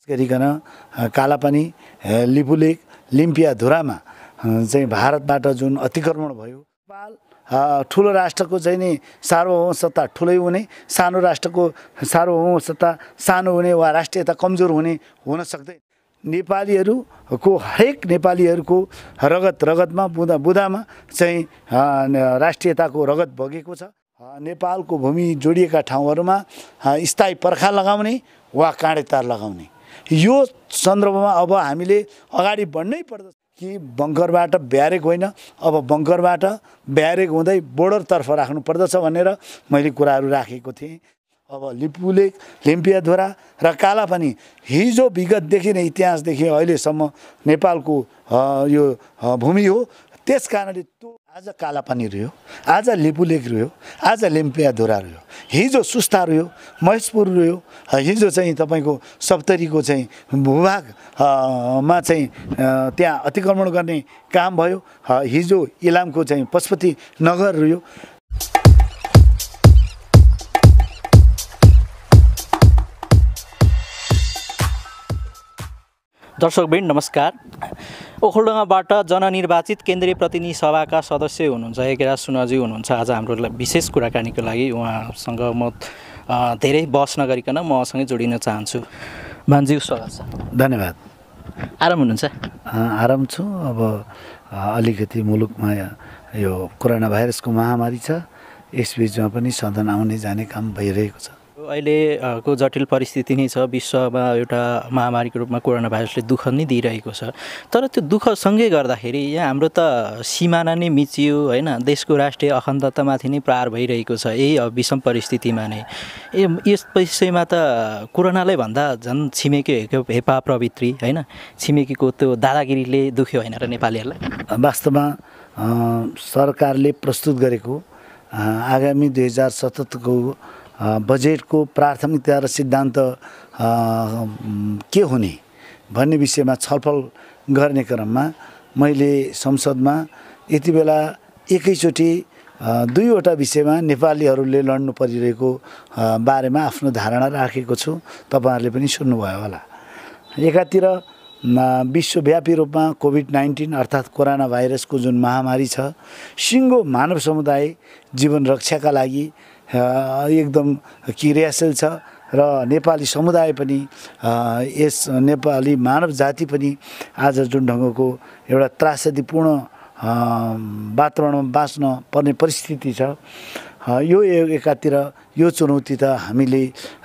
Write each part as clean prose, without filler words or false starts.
गरिकन कालापानी लिपुलेक लिम्पियाधुरामा चाहिँ भारतबाट जुन अतिक्रमण भयो, नेपाल ठुलो राष्ट्रको चाहिँ नि सार्वभौम सत्ता ठुलै हुने, सानो राष्ट्रको सार्वभौम सत्ता सानो हुने वा राष्ट्रियता कमजोर हुने हुन सक्दैन। नेपालीहरूको हरेक नेपालीहरूको रगतमा बुँदामा चाहिँ राष्ट्रियताको रगत बगेको छ। नेपालको भूमि जोडिएका ठाउँहरूमा स्थायी पर्खा लगाउने वा काँडे तार लगाउने, यो सन्दर्भमा अब हामीले अगाडि बढ्नै पर्दछ कि बङ्करबाट ब्यारेक होइन, अब बङ्करबाट ब्यारेक हुँदै बोर्डरतर्फ राख्नु पर्दछ भनेर मैले कुराहरू राखेको थिएँ। अब लिपुलेक लिम्पियाधुरा र कालापानी हिजो विगतदेखि नै इतिहासदेखि अहिलेसम्म नेपालको यो भूमि हो। त्यस कारणले त्यो आज कालापानी रह्यो, आज लिपुलेक रह्यो, आज लिम्पियाधुरा रह्यो, हिजो सुस्ता रह्यो, महेशपुर रह्यो, हिजो चाहिँ तपाईँको सप्तरीको चाहिँ भूभागमा चाहिँ त्यहाँ अतिक्रमण गर्ने काम भयो, हिजो इलामको चाहिँ पशुपति नगर रह्यो। दर्शकवृन्द नमस्कार। ओखलढुङ्गाबाट जननिर्वाचित केन्द्रीय प्रतिनिधि सभाका सदस्य हुनुहुन्छ एकेराज सुनजी हुनुहुन्छ। आज हाम्रो विशेष कुराकानीको लागि उहाँसँग म धेरै बहस नगरिकन मसँगै जोडिन चाहन्छु। भान्जी स्वागत छ। धन्यवाद। आराम हुनुहुन्छ? आराम छु। अब अलिकति मुलुकमा यो कोरोना भाइरसको महामारी छ, यसबीचमा पनि सदन आउने जाने काम भइरहेको छ। अहिलेको जटिल परिस्थिति नै छ, विश्वमा एउटा महामारीको रूपमा कोरोना भाइरसले दुःख नै दिइरहेको छ। तर त्यो दुःखसँगै गर्दाखेरि यहाँ हाम्रो त सिमाना नै मिचियो होइन, देशको राष्ट्रिय अखण्डतामाथि नै प्रहार भइरहेको छ। यही विषम परिस्थितिमा नै यस विषयमा त कोरोनालाई भन्दा झन् छिमेकी हेपा प्रवृत्ति होइन, छिमेकीको त्यो दादागिरीले दुख्यो होइन र नेपालीहरूलाई। वास्तवमा सरकारले प्रस्तुत गरेको आगामी 2077को बजेटको प्राथमिकता र सिद्धान्त के हुने भन्ने विषयमा छलफल गर्ने क्रममा मैले संसदमा यति बेला एकैचोटि दुईवटा विषयमा नेपालीहरूले लड्नु परिरहेको बारेमा आफ्नो धारणा राखेको छु। तपाईँहरूले पनि सुन्नुभयो होला। एकातिर विश्वव्यापी रूपमा कोभिड-19 अर्थात् कोरोना भाइरसको जुन महामारी छ, सिङ्गो मानव समुदाय जीवन रक्षाका लागि एकदम क्रियाशील छ र नेपाली समुदाय पनि यस नेपाली मानव जाति पनि आज जुन ढङ्गको एउटा त्रासदीपूर्ण वातावरणमा बाँच्न पर्ने परिस्थिति छ, यो एकातिर यो चुनौती त हामीले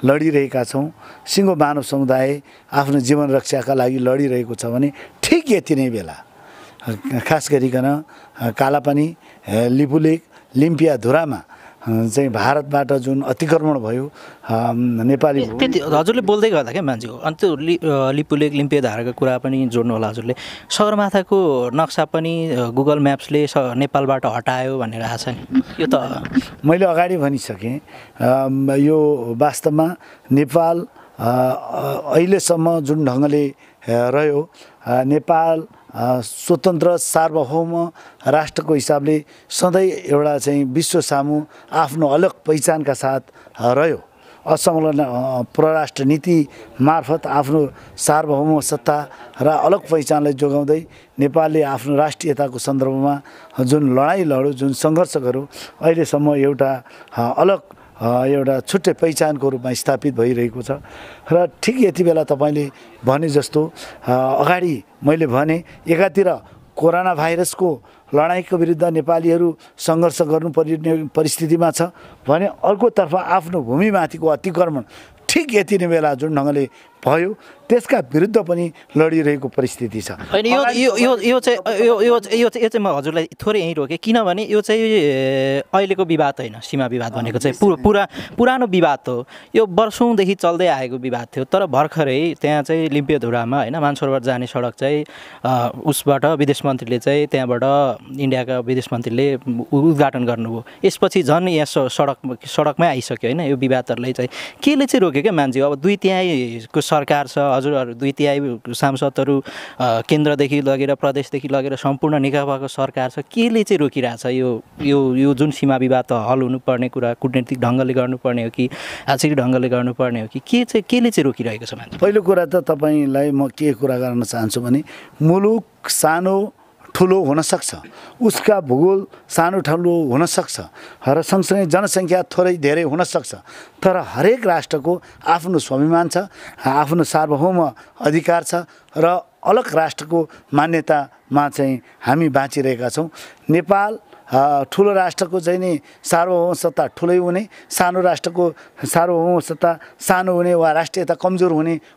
लडिरहेका छौँ। सिङ्गो मानव समुदाय आफ्नो जीवन रक्षाका लागि लडिरहेको छ भने ठिक यति नै बेला खास गरिकन कालापानी लिपुलेक लिम्पियाधुरामा चाहिँ भारतबाट जुन अतिक्रमण भयो नेपाली हजुरले बोल्दै गर्दा क्या मान्छेको अनि त्यो लिपुलेक लिम्पियाधुराको कुरा पनि जोड्नु होला हजुरले। सगरमाथाको नक्सा पनि गुगल म्याप्सले नेपालबाट हटायो भनेर आएको छ नि, यो त मैले अगाडि भनिसकेँ। यो वास्तवमा नेपाल अहिलेसम्म जुन ढङ्गले रह्यो, नेपाल स्वतन्त्र सार्वभौम राष्ट्रको हिसाबले सधैँ एउटा चाहिँ विश्व सामु आफ्नो अलग पहिचानका साथ रह्यो। असंलग्न परराष्ट्र नीति मार्फत आफ्नो सार्वभौम सत्ता र अलग पहिचानलाई जोगाउँदै नेपालले आफ्नो राष्ट्रियताको सन्दर्भमा जुन लडाइँ लड्यो, जुन सङ्घर्ष गर्यो, अहिलेसम्म एउटा अलग एउटा छुट्टै पहिचानको रूपमा स्थापित भइरहेको छ। र ठिक यति बेला तपाईँले भने जस्तो अगाडि मैले भने एकातिर कोरोना भाइरसको लडाइँको विरुद्ध नेपालीहरू सङ्घर्ष गर्नुपर्ने परिस्थितिमा छ भने अर्कोतर्फ आफ्नो भूमिमाथिको अतिक्रमण ठिक यति नै बेला जुन ढङ्गले भयो त्यसका विरुद्ध पनि लडिरहेको परिस्थिति छ। होइन यो चाहिँ म हजुरलाई थोरै यहीँ रोकेँ, किनभने यो चाहिँ अहिलेको विवाद होइन, सीमा विवाद भनेको चाहिँ पुरानो विवाद हो। यो वर्षौँदेखि चल्दै आएको विवाद थियो। तर भर्खरै त्यहाँ चाहिँ लिम्पियाधुरामा होइन मानसरोवर जाने सडक चाहिँ उसबाट विदेश मन्त्रीले चाहिँ त्यहाँबाट इन्डियाका विदेश मन्त्रीले उद्घाटन गर्नुभयो। यसपछि झन् यहाँ सडकमै आइसक्यो होइन यो विवादहरूलाई चाहिँ केले चाहिँ रोक्यो क्या मान्छे। अब 2/3 सरकार छ, हजुरहरू 2/3 सांसदहरू केन्द्रदेखि लगेर प्रदेशदेखि लगेर सम्पूर्ण नेकपाको सरकार छ, केले चाहिँ रोकिरहेछ यो यो यो जुन सीमा विवाद हल हुनुपर्ने कुरा कुटनीतिक ढङ्गले गर्नुपर्ने हो कि आर्थिक ढङ्गले गर्नुपर्ने हो कि केले चाहिँ रोकिरहेको छ मान्छे? पहिलो कुरा त तपाईँलाई म के कुरा गर्न चाहन्छु भने मुलुक सानो ठुलो हुनसक्छ, उसका भूगोल सानो ठुलो हुनसक्छ र सँगसँगै जनसङ्ख्या थोरै धेरै हुनसक्छ, तर हरेक राष्ट्रको आफ्नो स्वाभिमान छ, आफ्नो सार्वभौम अधिकार छ र अलग राष्ट्रको मान्यतामा चाहिँ हामी बाँचिरहेका छौँ। नेपाल ठुलो राष्ट्रको चाहिँ नि सार्वभौमसत्ता ठुलै हुने, सानो राष्ट्रको सार्वभौमसत्ता सानो हुने वा राष्ट्रियता कमजोर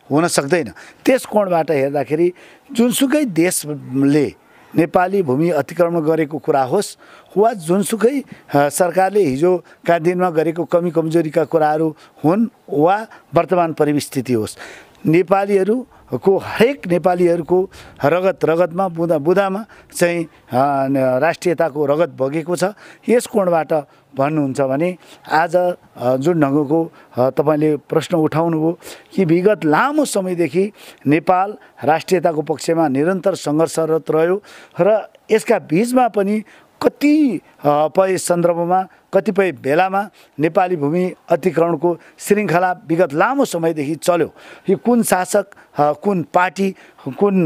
हुन सक्दैन। त्यस कोणबाट हेर्दाखेरि जुनसुकै देशले नेपाली भूमि अतिक्रमण गरेको कुरा होस् वा जुनसुकै सरकारले हिजोका दिनमा गरेको कमी कमजोरीका कुराहरू हुन् वा वर्तमान परिस्थिति होस्, नेपालीहरूको हरेक नेपालीहरूको रगतमा बुँदामा चाहिँ राष्ट्रियताको रगत बगेको छ। यस कोणबाट भन्नुहुन्छ भने आज जुन ढङ्गको तपाईँले प्रश्न उठाउनुभयो कि विगत लामो समयदेखि नेपाल राष्ट्रियताको पक्षमा निरन्तर सङ्घर्षरत रह्यो र यसका बीचमा पनि कतिपय सन्दर्भमा कतिपय बेलामा नेपाली भूमि अतिक्रमणको श्रृङ्खला विगत लामो समयदेखि चल्यो। यो कुन शासक कुन पार्टी कुन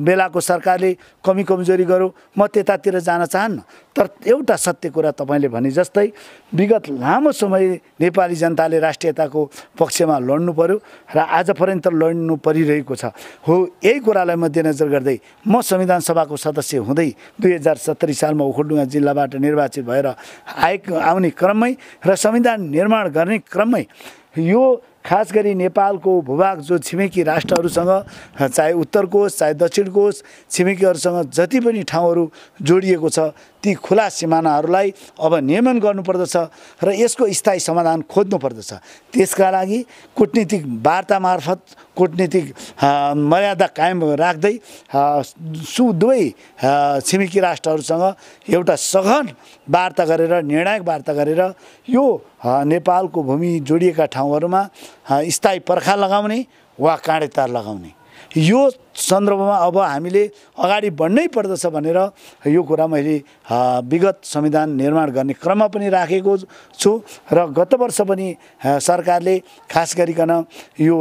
बेलाको सरकारले कमी कमजोरी गर्यो म त्यतातिर जान चाहन्न, तर एउटा सत्य कुरा तपाईँले भने जस्तै विगत लामो समय नेपाली जनताले राष्ट्रियताको पक्षमा लड्नु पर्यो र आज पर्यन्त लड्नु परिरहेको छ। हो, यही कुरालाई मध्यनजर गर्दै म संविधान सभाको सदस्य हुँदै 2070 सालमा ओखलढुङ्गा जिल्लाबाट निर्वाचित भएर आउने क्रममै र संविधान निर्माण गर्ने क्रममै यो खास गरी नेपालको भूभाग जो छिमेकी राष्ट्रहरूसँग चाहे उत्तरको होस् चाहे दक्षिणको होस् छिमेकीहरूसँग जति पनि ठाउँहरू जोडिएको छ ती खुला सिमानाहरूलाई अब नियमन गर्नुपर्दछ र यसको स्थायी समाधान खोज्नुपर्दछ। त्यसका लागि कूटनीतिक वार्ता मार्फत कूटनीतिक मर्यादा कायम राख्दै दुवै छिमेकी राष्ट्रहरूसँग एउटा सघन वार्ता गरेर निर्णायक वार्ता गरेर यो नेपालको भूमि जोडिएका ठाउँहरूमा स्थायी पर्खा लगाउने वा काँडेतार लगाउने यो सन्दर्भमा अब हामीले अगाडि बढ्नै पर्दछ भनेर यो कुरा मैले विगत संविधान निर्माण गर्ने क्रममा पनि राखेको छु र गत वर्ष पनि सरकारले खास गरिकन यो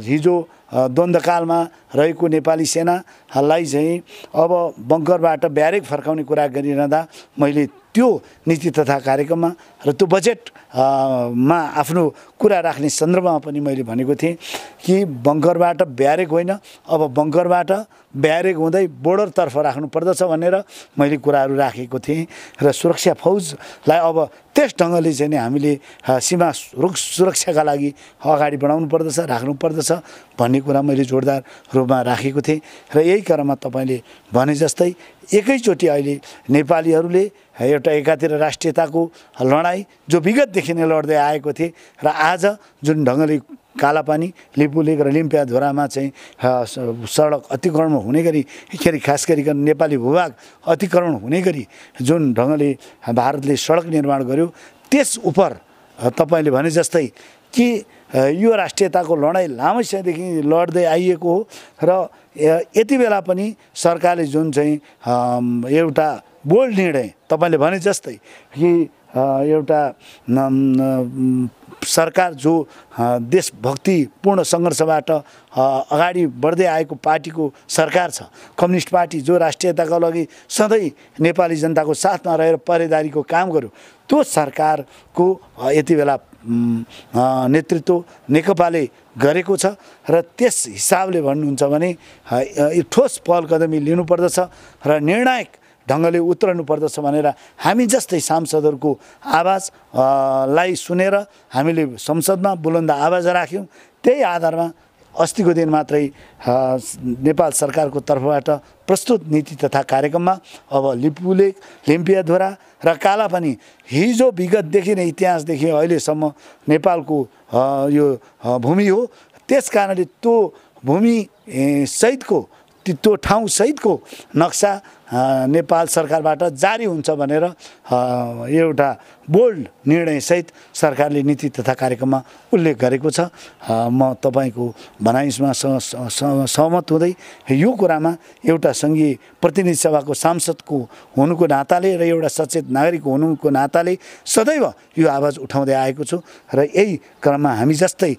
हिजो द्वन्द्वकालमा रहेको नेपाली सेनालाई चाहिँ अब बङ्करबाट ब्यारेक फर्काउने कुरा गरिरहँदा मैले त्यो नीति तथा कार्यक्रममा र त्यो बजेटमा आफ्नो कुरा राख्ने सन्दर्भमा पनि मैले भनेको थिएँ कि बङ्करबाट ब्यारेक होइन, अब बङ्करबाट ब्यारेक हुँदै बोर्डरतर्फ राख्नुपर्दछ भनेर मैले कुराहरू राखेको थिएँ र सुरक्षा फौजलाई अब त्यस ढङ्गले चाहिँ नि हामीले सीमा सुरक्षाका लागि अगाडि बढाउनु पर्दछ, राख्नु पर्दछ भन्ने कुरा मैले जोडदार रूपमा राखेको थिएँ र यही क्रममा तपाईँले भने जस्तै एकैचोटि अहिले नेपालीहरूले एउटा एकातिर राष्ट्रियताको लडाईँ जो विगतदेखि नै लड्दै आएको थिए र आज जुन ढङ्गले कालापानी लिपुलेक र लिम्पियाधुरामा चाहिँ सडक अतिक्रमण हुने गरी खास गरिकन नेपाली भूभाग अतिक्रमण हुने गरी जुन ढङ्गले भारतले सडक निर्माण गर्यो त्यस उपर तपाईँले भने जस्तै कि यो राष्ट्रियताको लडाईँ लामो समयदेखि लड्दै आइएको हो र यति बेला पनि सरकारले जुन चाहिँ एउटा बोल्ड निर्णय तपाईँले भने जस्तै कि एउटा सरकार जो देशभक्तिपूर्ण सङ्घर्षबाट अगाडि बढ्दै आएको पार्टीको सरकार छ, कम्युनिस्ट पार्टी जो राष्ट्रियताका लागि सधैँ नेपाली जनताको साथमा रहेर पहरेदारीको काम गर्यो, त्यो सरकारको यति बेला नेतृत्व नेकपाले गरेको छ र त्यस हिसाबले भन्नुहुन्छ भने ठोस पहल कदमी लिनुपर्दछ र निर्णायक ढङ्गले उत्रनु पर्दछ भनेर हामी जस्तै सांसदहरूको आवाजलाई सुनेर हामीले संसदमा बुलन्द आवाज राख्यौँ। त्यही आधारमा अस्तिको दिन मात्रै नेपाल सरकारको तर्फबाट प्रस्तुत नीति तथा कार्यक्रममा अब लिपुलेक लिम्पियाधुरा र कालापानी हिजो विगतदेखि नै इतिहासदेखि अहिलेसम्म नेपालको यो भूमि हो। त्यस कारणले त्यो भूमि सहितको त्यो ठाउँसहितको नक्सा नेपाल सरकारबाट जारी हुन्छ भनेर एउटा बोल्ड निर्णयसहित सरकारले नीति तथा कार्यक्रममा उल्लेख गरेको छ। म तपाईँको भनाइमा सहमत हुँदै यो कुरामा एउटा सङ्घीय प्रतिनिधि सभाको सांसदको हुनुको नाताले र एउटा सचेत नागरिक हुनुको नाताले सदैव यो आवाज उठाउँदै आएको छु र यही क्रममा हामी जस्तै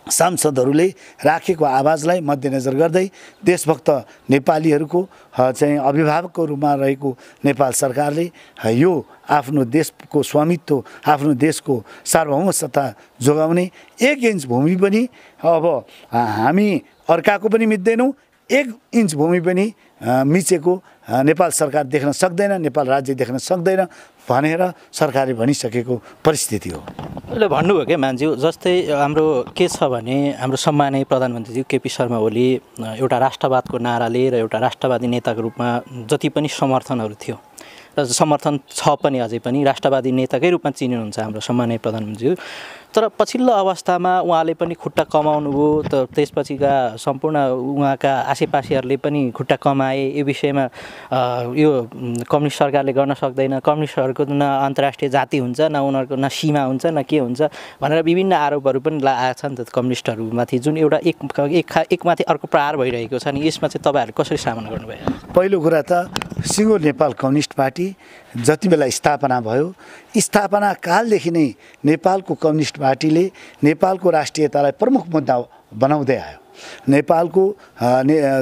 सांसदहरूले राखेको आवाजलाई मध्यनजर गर्दै देशभक्त नेपालीहरूको चाहिँ अभिभावकको रूपमा रहेको नेपाल सरकारले यो आफ्नो देशको स्वामित्व आफ्नो देशको सार्वभौमसत्ता जोगाउने 1 इन्च भूमि पनि अब हामी अर्काको पनि मिच्दैनौँ, 1 इन्च भूमि पनि मिचेको नेपाल सरकार देख्न सक्दैन, नेपाल राज्य देख्न सक्दैन भनेर सरकारले भनिसकेको परिस्थिति हो। अहिले भन्नुभयो क्या मान्छे जस्तै हाम्रो के छ भने हाम्रो सम्माननीय प्रधानमन्त्रीज्यू केपी शर्मा ओली एउटा राष्ट्रवादको नाराले र एउटा राष्ट्रवादी नेताको रूपमा जति पनि समर्थनहरू थियो र समर्थन छ पनि अझै पनि राष्ट्रवादी नेताकै रूपमा चिनिनुहुन्छ हाम्रो सम्माननीय प्रधानमन्त्रीज्यू। तर पछिल्लो अवस्थामा उहाँले पनि खुट्टा कमाउनु भयो, त त्यसपछिका सम्पूर्ण उहाँका आसेपासेहरूले पनि खुट्टा कमाए। यो विषयमा यो कम्युनिस्ट सरकारले गर्न सक्दैन, कम्युनिस्टहरूको न अन्तर्राष्ट्रिय जाति हुन्छ, न उनीहरूको न सीमा हुन्छ, न के हुन्छ भनेर विभिन्न आरोपहरू पनि आएको छ नि त कम्युनिस्टहरूमाथि, जुन एउटा एकमाथि अर्को प्रहार भइरहेको छ नि। यसमा चाहिँ तपाईँहरू कसरी सामना गर्नुभयो? पहिलो कुरा त सिङ्गो नेपाल कम्युनिस्ट पार्टी जति बेला स्थापना भयो, स्थापना कालदेखि नै नेपालको कम्युनिस्ट पार्टीले नेपालको राष्ट्रियतालाई प्रमुख मुद्दा बनाउँदै आयो। नेपालको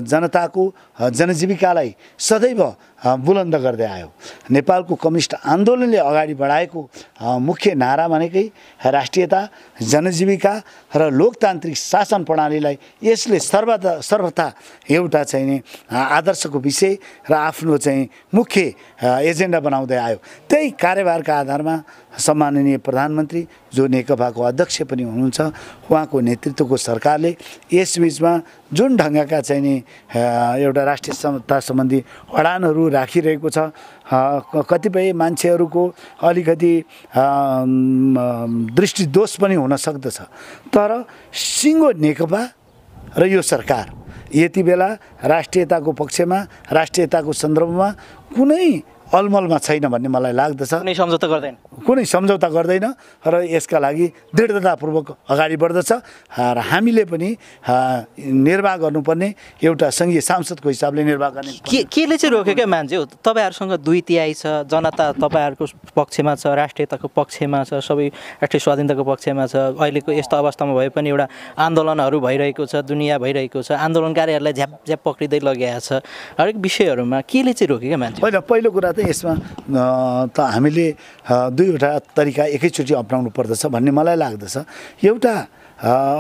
जनताको जनजीविकालाई सदैव बुलन्द गर्दै आयो। नेपालको कम्युनिस्ट आन्दोलनले अगाडि बढाएको मुख्य नारा भनेकै राष्ट्रियता, जनजीविका र लोकतान्त्रिक शासन प्रणालीलाई यसले सर्वथा एउटा चाहिँ आदर्शको विषय र आफ्नो चाहिँ मुख्य एजेन्डा बनाउँदै आयो। त्यही कार्यभारका आधारमा सम्माननीय प्रधानमन्त्री जो नेकपाको अध्यक्ष पनि हुनुहुन्छ, उहाँको नेतृत्वको सरकारले यसबीचमा जुन ढङ्गका चाहिँ नि एउटा राष्ट्रिय समता सम्बन्धी अडानहरू राखिरहेको छ, कतिपय मान्छेहरूको अलिकति दृष्टिदोष पनि हुन सक्दछ। तर सिङ्गो नेकपा र यो सरकार यति बेला राष्ट्रियताको पक्षमा, राष्ट्रियताको सन्दर्भमा कुनै अलमलमा छैन भन्ने मलाई लाग्दछ। कुनै सम्झौता गर्दैन र यसका लागि दृढतापूर्वक अगाडि बढ्दछ र हामीले पनि निर्वाह गर्नुपर्ने एउटा सङ्घीय सांसदको हिसाबले निर्वाह गर्ने। केले चाहिँ रोक्यो क्या मान्छे हो? तपाईँहरूसँग 2/3 छ, जनता तपाईँहरूको पक्षमा छ, राष्ट्रियताको पक्षमा छ, सबै राष्ट्रिय स्वाधीनताको पक्षमा छ। अहिलेको यस्तो अवस्थामा भए पनि एउटा आन्दोलनहरू भइरहेको छ, दुनियाँ भइरहेको छ, आन्दोलनकारीहरूलाई झ्याप पक्रिँदै लगाएको छ। हरेक विषयहरूमा केले चाहिँ रोक्यो क्या मान्छे? पहिलो कुरा त यसमा त हामीले 2वटा तरिका एकैचोटि अपनाउनु पर्दछ भन्ने मलाई लाग्दछ। एउटा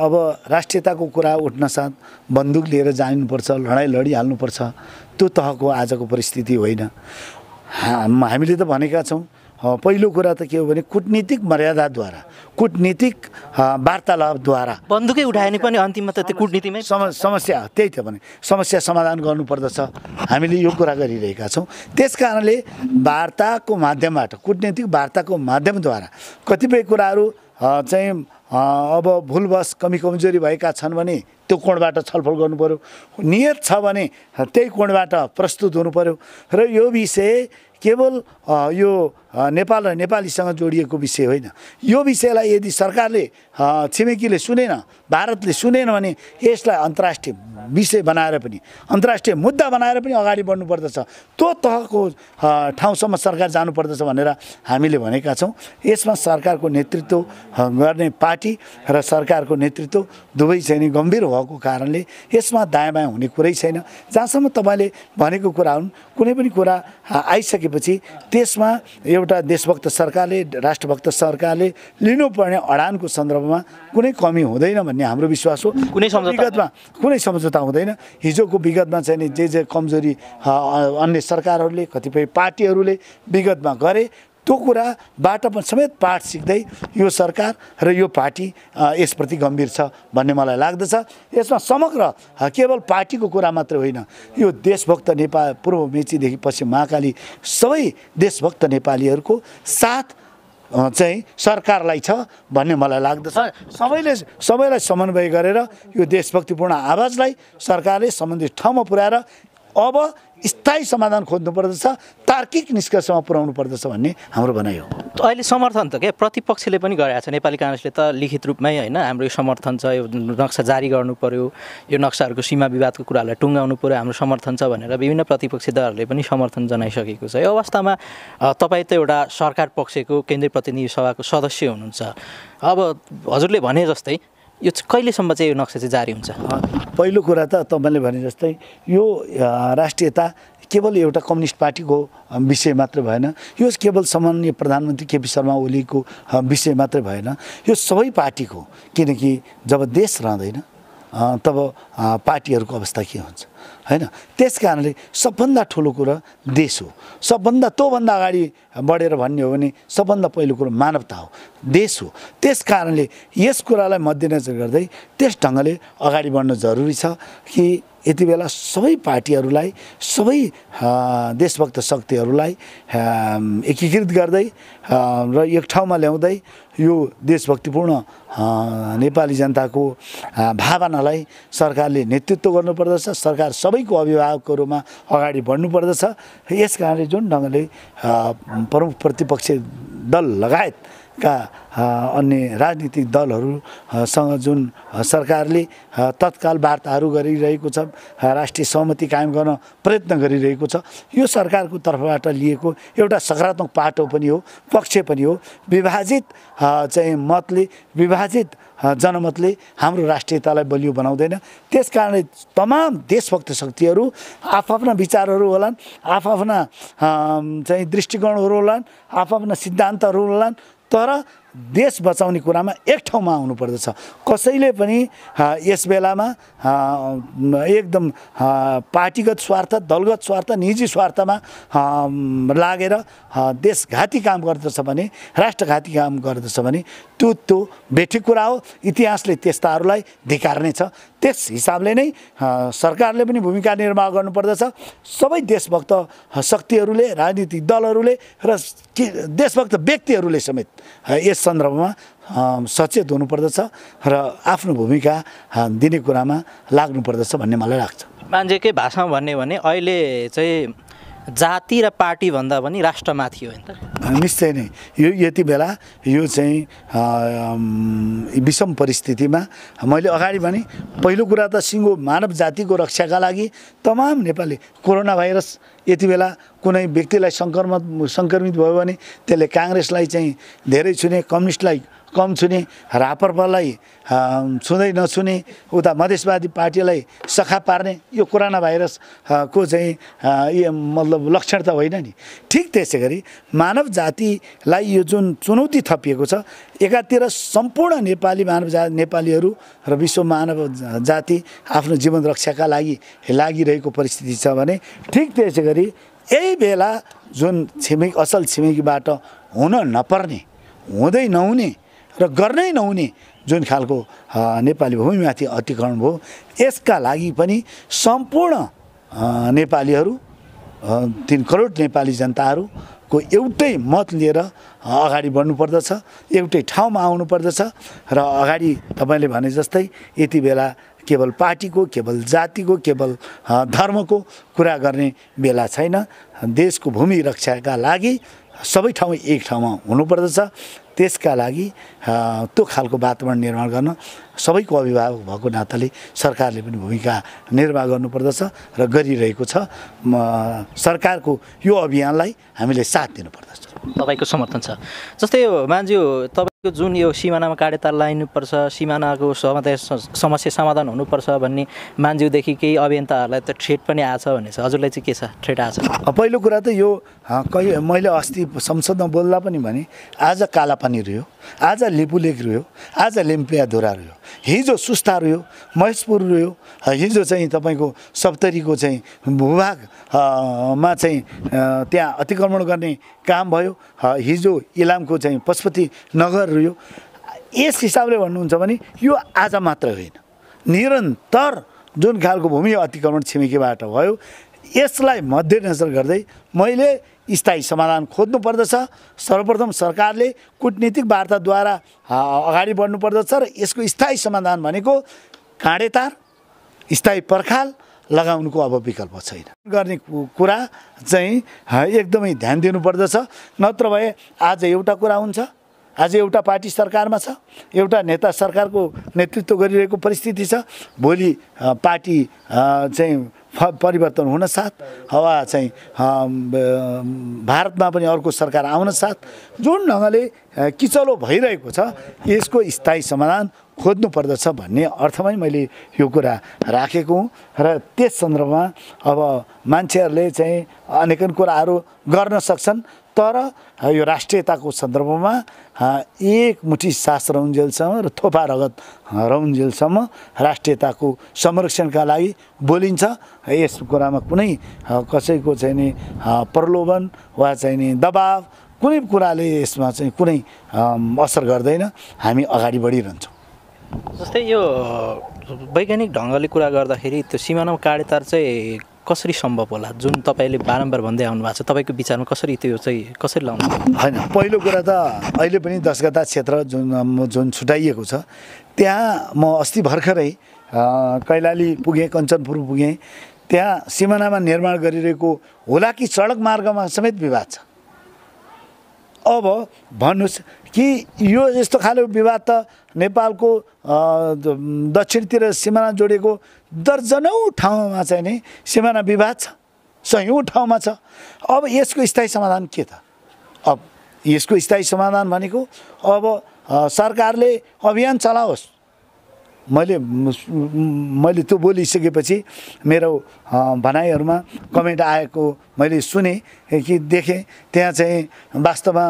अब राष्ट्रियताको कुरा उठ्न साथ बन्दुक लिएर जानुपर्छ, लडाइँ लडिहाल्नुपर्छ, त्यो तहको आजको परिस्थिति होइन। हामीले त भनेका छौँ पहिलो कुरा त के हो भने कूटनीतिक मर्यादाद्वारा, कूटनीतिक वार्तालापद्वारा बन्दुकै उठायो भने पनि अन्तिममा त त्यो कूटनीतिमै समस्या त्यही त भने समस्या समाधान गर्नुपर्दछ। हामीले यो कुरा गरिरहेका छौँ। त्यसकारणले वार्ताको माध्यमबाट, कूटनीतिक वार्ताको माध्यमद्वारा कतिपय कुराहरू चाहिँ अब भुलवश कमी कमजोरी भएका छन् भने त्यो कोणबाट छलफल गर्नु पर्यो। नियत छ भने त्यही कोणबाट प्रस्तुत हुनु पर्यो र यो विषय केवल यो नेपाल र नेपालीसँग जोडिएको विषय होइन। यो विषयलाई यदि सरकारले छिमेकीले सुनेन, भारतले सुनेन भने यसलाई अन्तर्राष्ट्रिय विषय बनाएर पनि, अन्तर्राष्ट्रिय मुद्दा बनाएर पनि अगाडि बढ्नुपर्दछ। त्यो तहको ठाउँसम्म सरकार जानुपर्दछ भनेर हामीले भनेका छौँ। यसमा सरकारको नेतृत्व गर्ने पार्टी र सरकारको नेतृत्व दुवै चाहिँ नि गम्भीर भएको कारणले यसमा दायाँ बायाँ हुने कुरै छैन। जहाँसम्म तपाईँले भनेको कुरा हुन्, कुनै पनि कुरा आइसकेपछि त्यसमा एउटा देशभक्त सरकारले, राष्ट्रभक्त सरकारले लिनुपर्ने अडानको सन्दर्भमा कुनै कमी हुँदैन भन्ने हाम्रो विश्वास हो। विगतमा कुनै सम्झौता हुँदैन। हिजोको विगतमा चाहिँ नि जे कमजोरी अन्य सरकारहरूले, कतिपय पार्टीहरूले विगतमा गरे, त्यो कुराबाट पनि समेत पाठ सिक्दै यो सरकार र यो पार्टी यसप्रति गम्भीर छ भन्ने मलाई लाग्दछ। यसमा समग्र केवल पार्टीको कुरा मात्र होइन, यो देशभक्त नेपाल पूर्व मेचीदेखि पश्चिम महाकाली सबै देशभक्त नेपालीहरूको साथ चाहिँ सरकारलाई छ भन्ने मलाई लाग्दछ। सबैलाई समन्वय गरेर यो देशभक्तिपूर्ण आवाजलाई सरकारले सम्बन्धित ठाउँमा पुर्याएर अब स्थायी समाधान खोज्नु पर्दछ, तार्किक निष्कर्षमा पुर्याउनु पर्दछ भन्ने हाम्रो भनाइ हो। अहिले समर्थन त के प्रतिपक्षले पनि गरेको छ, नेपाली काङ्ग्रेसले त लिखित रूपमै होइन हाम्रो यो समर्थन छ, यो नक्सा जारी गर्नु पर्यो, यो नक्साहरूको सीमा विवादको कुराहरूलाई टुङ्गाउनु पर्यो, हाम्रो समर्थन छ भनेर विभिन्न प्रतिपक्षी दलहरूले पनि समर्थन जनाइसकेको छ। यो अवस्थामा तपाईँ त एउटा सरकार पक्षको केन्द्रीय प्रतिनिधि सभाको सदस्य हुनुहुन्छ, अब हजुरले भने जस्तै यो कहिलेसम्म चाहिँ यो नक्सा चाहिँ जारी हुन्छ? पहिलो कुरा त तपाईँले भने जस्तै यो राष्ट्रियता केवल एउटा कम्युनिस्ट पार्टीको विषय मात्र भएन, यो केवल सम्माननीय प्रधानमन्त्री केपी शर्मा ओलीको विषय मात्रै भएन, यो सबै पार्टीको। किनकि जब देश रहँदैन तब पार्टीहरूको अवस्था के हुन्छ हैन। त्यस कारणले सबभन्दा ठुलो कुरा देश हो। सबभन्दा तँभन्दा अगाडि बढेर भन्ने हो भने सबभन्दा पहिलो कुरो मानवता हो, देश हो। त्यस कारणले यस कुरालाई मध्यनजर गर्दै त्यस ढङ्गले अगाडि बढ्न जरुरी छ कि यति बेला सबै पार्टीहरूलाई, सबै देशभक्त शक्तिहरूलाई एकीकृत गर्दै र एक ठाउँमा ल्याउँदै यो देशभक्तिपूर्ण नेपाली जनताको भावनालाई सरकारले नेतृत्व गर्नुपर्दछ। सरकार सबैको अभिभावकहरूमा अगाडि बढ्नुपर्दछ। यस कारणले जुन ढङ्गले प्रमुख प्रतिपक्षी दल लगायतका अन्य राजनीतिक दलहरूसँग जुन सरकारले तत्काल वार्ताहरू गरिरहेको छ, राष्ट्रिय सहमति कायम गर्न प्रयत्न गरिरहेको छ, यो सरकारको तर्फबाट लिएको एउटा सकारात्मक पाटो पनि हो, पक्ष पनि हो। विभाजित चाहिँ मतले, विभाजित जनमतले हाम्रो राष्ट्रियतालाई बलियो बनाउँदैन। त्यस कारणले तमाम देशभक्त शक्तिहरू आफ्ना विचारहरू होलान्, आफ्ना चाहिँ दृष्टिकोणहरू होलान्, आफ्ना सिद्धान्तहरू होलान्, तर देश बचाउने कुरामा एक ठाउँमा आउनुपर्दछ। कसैले पनि यस बेलामा एकदम पार्टीगत स्वार्थ, दलगत स्वार्थ, निजी स्वार्थमा लागेर देशघाती काम गर्दछ भने, राष्ट्रघाती काम गर्दछ भने त्यो बेठी कुरा हो। इतिहासले त्यस्ताहरूलाई धिक्कार्ने छ। त्यस हिसाबले नै सरकारले पनि भूमिका निर्वाह गर्नुपर्दछ। सबै देशभक्त शक्तिहरूले, राजनीतिक दलहरूले र देशभक्त व्यक्तिहरूले समेत यस सन्दर्भमा सचेत हुनुपर्दछ र आफ्नो भूमिका दिने कुरामा लाग्नुपर्दछ भन्ने मलाई लाग्छ। मान्छेकै भाषामा भन्ने भने अहिले चाहिँ जाति र पार्टी भन्दा पनि राष्ट्रमाथि हो नि त। निश्चय नै यो यति बेला यो चाहिँ विषम परिस्थितिमा मैले अगाडि भने पहिलो कुरा त सिङ्गो मानव जातिको रक्षाका लागि तमाम नेपाली कोरोना भाइरस यति बेला कुनै व्यक्तिलाई सङ्क्रमित भयो भने त्यसले काङ्ग्रेसलाई चाहिँ धेरै छुने, कम्युनिस्टलाई कम छुने, राप्रपालाई छुँदै नछुने, उता मधेसवादी पार्टीलाई सखा पार्ने यो कोरोना भाइरसको चाहिँ मतलब लक्षण त होइन नि। ठिक त्यसै गरी मानव जातिलाई यो जुन चुनौती थपिएको छ, एकातिर सम्पूर्ण नेपालीहरू र विश्व मानव जाति आफ्नो जीवन रक्षाका लागि लागिरहेको परिस्थिति छ भने, ठिक त्यसै गरी यही बेला जुन असल छिमेकीबाट हुन नपर्ने, हुँदै नहुने र गर्नै नहुने जुन खालको नेपाली भूमिमाथि अतिक्रमण भयो, यसका लागि पनि सम्पूर्ण नेपालीहरू, 3 करोड नेपाली जनताहरूको एउटै मत लिएर अगाडि बढ्नुपर्दछ, एउटै ठाउँमा आउनुपर्दछ र अगाडि तपाईँले भने जस्तै यति बेला केवल पार्टीको, केवल जातिको, केवल धर्मको कुरा गर्ने बेला छैन। देशको भूमि रक्षाका लागि सबै ठाउँ एक ठाउँमा हुनुपर्दछ। त्यसका लागि त्यो खालको वातावरण निर्माण गर्न सबैको अभिभावक भएको नाताले सरकारले पनि भूमिका निर्वाह गर्नुपर्दछ र गरिरहेको छ। सरकारको यो अभियानलाई हामीले साथ दिनुपर्दछ। तपाईँको समर्थन छ। जस्तै यो मान्छे तपाईँको जुन यो सिमानामा काँडे तार लगाइनुपर्छ, सिमानाको समस्या समाधान हुनुपर्छ भन्ने मान्छेदेखि केही अभियन्ताहरूलाई त थ्रेट पनि आछ भने छ, हजुरलाई चाहिँ के छ थ्रेट आछ? पहिलो कुरा त यो मैले अस्ति संसदमा बोल्दा पनि भने आज कालापानी रह्यो, आज लिपुलेक रह्यो, आज लिम्पियाधुरा रह्यो, हिजो सुस्ता रह्यो, महेशपुर रह्यो, हिजो चाहिँ तपाईँको सप्तरीको चाहिँ भूभागमा चाहिँ त्यहाँ अतिक्रमण गर्ने काम भयो, हिजो इलामको चाहिँ पशुपति नगर रह्यो। यस हिसाबले भन्नुहुन्छ भने यो आज मात्र होइन, निरन्तर जुन खालको भूमि अतिक्रमण छिमेकीबाट भयो, यसलाई मध्यनजर गर्दै मैले स्थायी समाधान खोज्नु पर्दछ। सर्वप्रथम सरकारले कूटनीतिक वार्ताद्वारा अगाडि बढ्नु पर्दछ र यसको स्थायी समाधान भनेको काँडेतार, स्थायी पर्खाल लगाउनुको अब विकल्प छैन गर्ने कुरा चाहिँ एकदमै ध्यान दिनुपर्दछ। नत्र भए आज एउटा कुरा हुन्छ, आज एउटा पार्टी सरकारमा छ, एउटा नेता सरकारको नेतृत्व गरिरहेको परिस्थिति छ, भोलि पार्टी चाहिँ परिवर्तन हुन साथ वा चाहिँ भारतमा पनि अर्को सरकार आउन साथ जुन ढङ्गले किचलो भइरहेको छ यसको स्थायी समाधान खोज्नु पर्दछ भन्ने अर्थमै मैले यो कुरा राखेको हुँ। र त्यस सन्दर्भमा अब मान्छेहरूले चाहिँ अनेकन कुराहरू गर्न सक्छन्, तर यो राष्ट्रियताको सन्दर्भमा एक मुठी सास रहउन्जेलसम्म र थोपा रगत रहउन्जेलसम्म राष्ट्रियताको संरक्षणका लागि बोलिन्छ। यस कुरामा कुनै कसैको चाहिँ नि प्रलोभन वा चाहिँ नि दबाव कुनै कुराले यसमा चाहिँ कुनै असर गर्दैन। हामी अगाडि बढिरहन्छौँ। जस्तै यो वैज्ञानिक ढङ्गले कुरा गर्दाखेरि त्यो सिमानामा काँडेतार चाहिँ कसरी सम्भव होला, जुन तपाईँले बारम्बार भन्दै आउनु भएको छ, तपाईँको विचारमा कसरी त्यो चाहिँ कसरी लाउनु? होइन, पहिलो कुरा त अहिले पनि 10 गता क्षेत्र जुन छुट्याइएको छ त्यहाँ म अस्ति भर्खरै कैलाली पुगेँ, कञ्चनपुर पुगेँ। त्यहाँ सिमानामा निर्माण गरिरहेको होला कि सडक मार्गमा समेत विवाद छ। अब भन्नुहोस् कि यो यस्तो खाले विवाद त नेपालको दक्षिणतिर सिमाना जोडेको दर्जनौँ ठाउँमा चाहिँ नि सिमाना विवाद छ, सयौँ ठाउँमा छ। अब यसको स्थायी समाधान के त? अब यसको स्थायी समाधान भनेको अब सरकारले अभियान चलाओस्। मैले त्यो बोलिसकेपछि मेरो भनाइहरूमा कमेन्ट आएको मैले सुने कि देखेँ। त्यहाँ चाहिँ वास्तवमा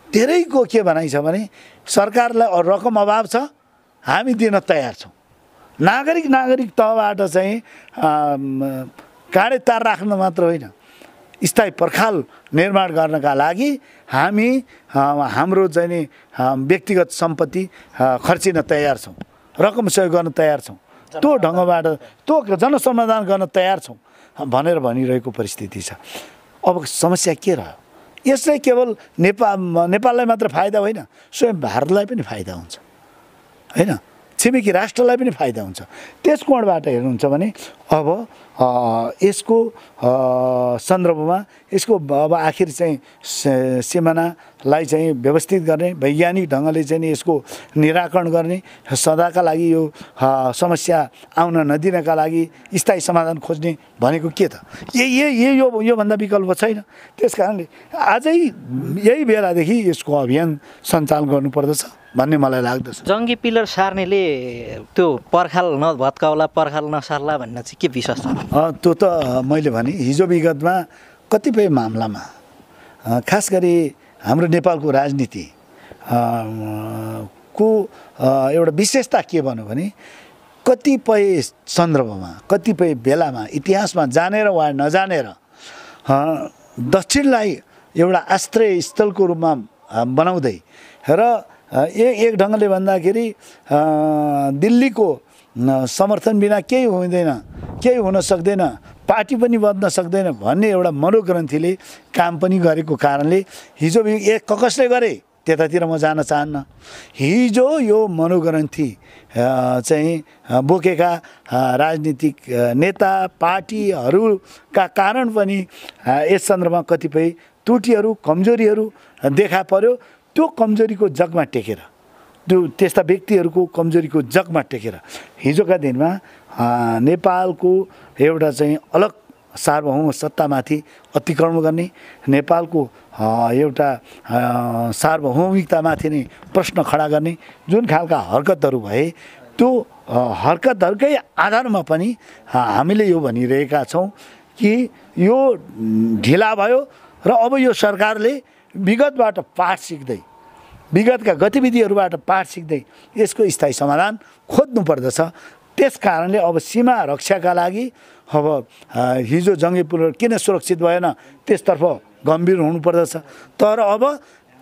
धेरैको के भनाइ छ भने सरकारलाई रकम अभाव छ, हामी दिन तयार छौँ। नागरिक तहबाट चाहिँ काँडेतार राख्न मात्र होइन, स्थायी पर्खाल निर्माण गर्नका लागि हामी हाम्रो चाहिँ नि व्यक्तिगत सम्पत्ति खर्चिन तयार छौँ, रकम सहयोग गर्न तयार छौँ, त्यो ढङ्गबाट त्यो जनसमाधान गर्न तयार छौँ भनेर भनिरहेको परिस्थिति छ। अब समस्या के रह्यो? यसले केवल नेपाललाई मात्र फाइदा होइन, स्वयं भारतलाई पनि फाइदा हुन्छ होइन, छिमेकी राष्ट्रलाई पनि फाइदा हुन्छ। त्यस कोणबाट हेर्नुहुन्छ भने अब यसको सन्दर्भमा यसको अब आखिर चाहिँ सिमानालाई चाहिँ व्यवस्थित गर्ने, वैज्ञानिक ढङ्गले चाहिँ यसको निराकरण गर्ने, सदाका लागि यो समस्या आउन नदिनका लागि स्थायी समाधान खोज्ने भनेको के त? योभन्दा विकल्प छैन। त्यस कारणले आजै यही बेलादेखि यसको अभियान सञ्चालन गर्नुपर्दछ भन्ने मलाई लाग्दछ। जङ्गी पिलर सार्नेले त्यो पर्खाल नभत्काउला, पर्खाल नसार्ला भन्ने चाहिँ के विश्वास छ? त्यो त मैले भने हिजो विगतमा कतिपय मामलामा खास गरी हाम्रो नेपालको राजनीति को एउटा विशेषता के भन्यो भने कतिपय सन्दर्भमा, कतिपय बेलामा इतिहासमा जानेर वा नजानेर दक्षिणलाई एउटा आश्रय स्थलको रूपमा बनाउँदै र एक ढङ्गले भन्दाखेरि दिल्लीको समर्थन बिना केही हुँदैन, केही हुन सक्दैन, पार्टी पनि बद्न सक्दैन भन्ने एउटा मनोग्रन्थीले काम पनि गरेको कारणले हिजो कसले गरे त्यतातिर म जान चाहन्न। हिजो यो मनोग्रन्थी चाहिँ बोकेका राजनीतिक नेता पार्टीहरूका कारण पनि यस सन्दर्भमा कतिपय त्रुटिहरू, कमजोरीहरू देखा पर्यो। त्यो कमजोरीको जगमा टेकेर, त्यो त्यस्ता व्यक्तिहरूको कमजोरीको जगमा टेकेर हिजोका दिनमा नेपालको एउटा चाहिँ अलग सार्वभौम सत्तामाथि अतिक्रमण गर्ने, नेपालको एउटा सार्वभौमिकतामाथि नै प्रश्न खडा गर्ने जुन खालका हरकतहरू भए त्यो हरकतहरूकै आधारमा पनि हामीले यो भनिरहेका छौँ कि यो ढिला भयो र अब यो सरकारले विगतबाट पाठ सिक्दै, विगतका गतिविधिहरूबाट पाठ सिक्दै यसको स्थायी समाधान खोज्नु पर्दछ। त्यस कारणले अब सीमा रक्षाका लागि अब हिजो जङ्गी पुल किन सुरक्षित भएन त्यसतर्फ गम्भीर हुनुपर्दछ। तर अब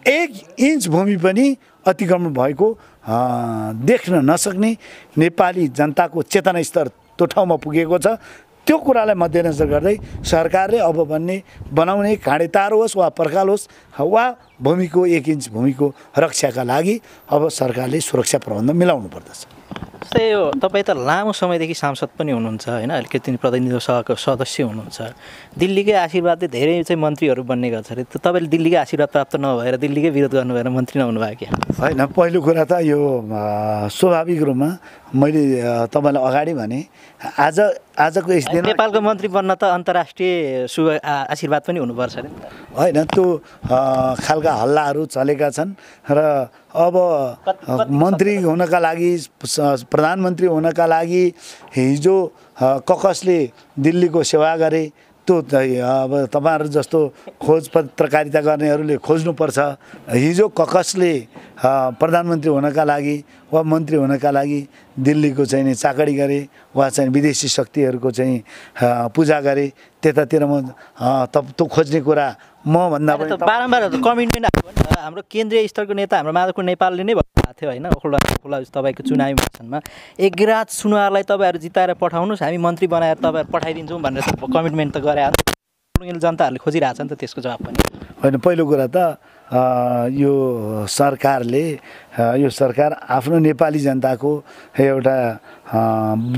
1 इन्च भूमि पनि अतिक्रमण भएको देख्न नसक्ने नेपाली जनताको चेतना स्तर त्यो ठाउँमा पुगेको छ। त्यो कुरालाई मध्यनजर गर्दै सरकारले अब बनाउने काँडेतार होस् वा पर्खाल होस् वा भूमिको 1 इन्च भूमिको रक्षाका लागि अब सरकारले सुरक्षा प्रबन्ध मिलाउनु पर्दछ। जस्तै यो तपाईँ त लामो समयदेखि सांसद पनि हुनुहुन्छ होइन, अलिकति प्रतिनिधि सभाको सदस्य हुनुहुन्छ। दिल्लीकै आशीर्वादले धेरै चाहिँ मन्त्रीहरू बन्ने गर्छ अरे, तपाईँले दिल्लीकै आशीर्वाद प्राप्त नभएर दिल्लीकै विरोध गर्नु भएर मन्त्री नहुनु भयो क्या? होइन, पहिलो कुरा त यो स्वाभाविक रूपमा मैले तपाईँलाई अगाडि भने आजको यस दिन नेपालको मन्त्री बन्न त अन्तर्राष्ट्रिय आशीर्वाद पनि हुनुपर्छ अरे। होइन, त्यो खालका हल्लाहरू चलेका छन् र अब मन्त्री हुनका लागि प्रधानमन्त्री हुनका लागि हिजो ककसले दिल्लीको सेवा गरे, त्यो अब तपाईँहरू जस्तो खोज पत्रकारिता गर्नेहरूले खोज्नुपर्छ। हिजो ककसले प्रधानमन्त्री हुनका लागि वा मन्त्री हुनका लागि दिल्लीको चाहिँ नि चाकडी गरे वा चाहिँ विदेशी शक्तिहरूको चाहिँ पूजा गरे। त्यतातिर म त्यो खोज्ने कुरा म भन्दा पनि बारम्बार कमिटमेन्ट आएको नि त। हाम्रो केन्द्रीय स्तरको नेता हाम्रो माधव नेपालले नै भन्नुभएको थियो होइन, ओखला तपाईँको चुनावी भाषणमा, एक रात सुनुवारलाई तपाईँहरू जिताएर पठाउनुहोस्, हामी मन्त्री बनाएर तपाईँहरू पठाइदिन्छौँ भनेर कमिटमेन्ट त गरे। जनताहरूले खोजिरहेछ नि त त्यसको जवाब पनि। होइन, पहिलो कुरा त यो सरकार आफ्नो नेपाली जनताको एउटा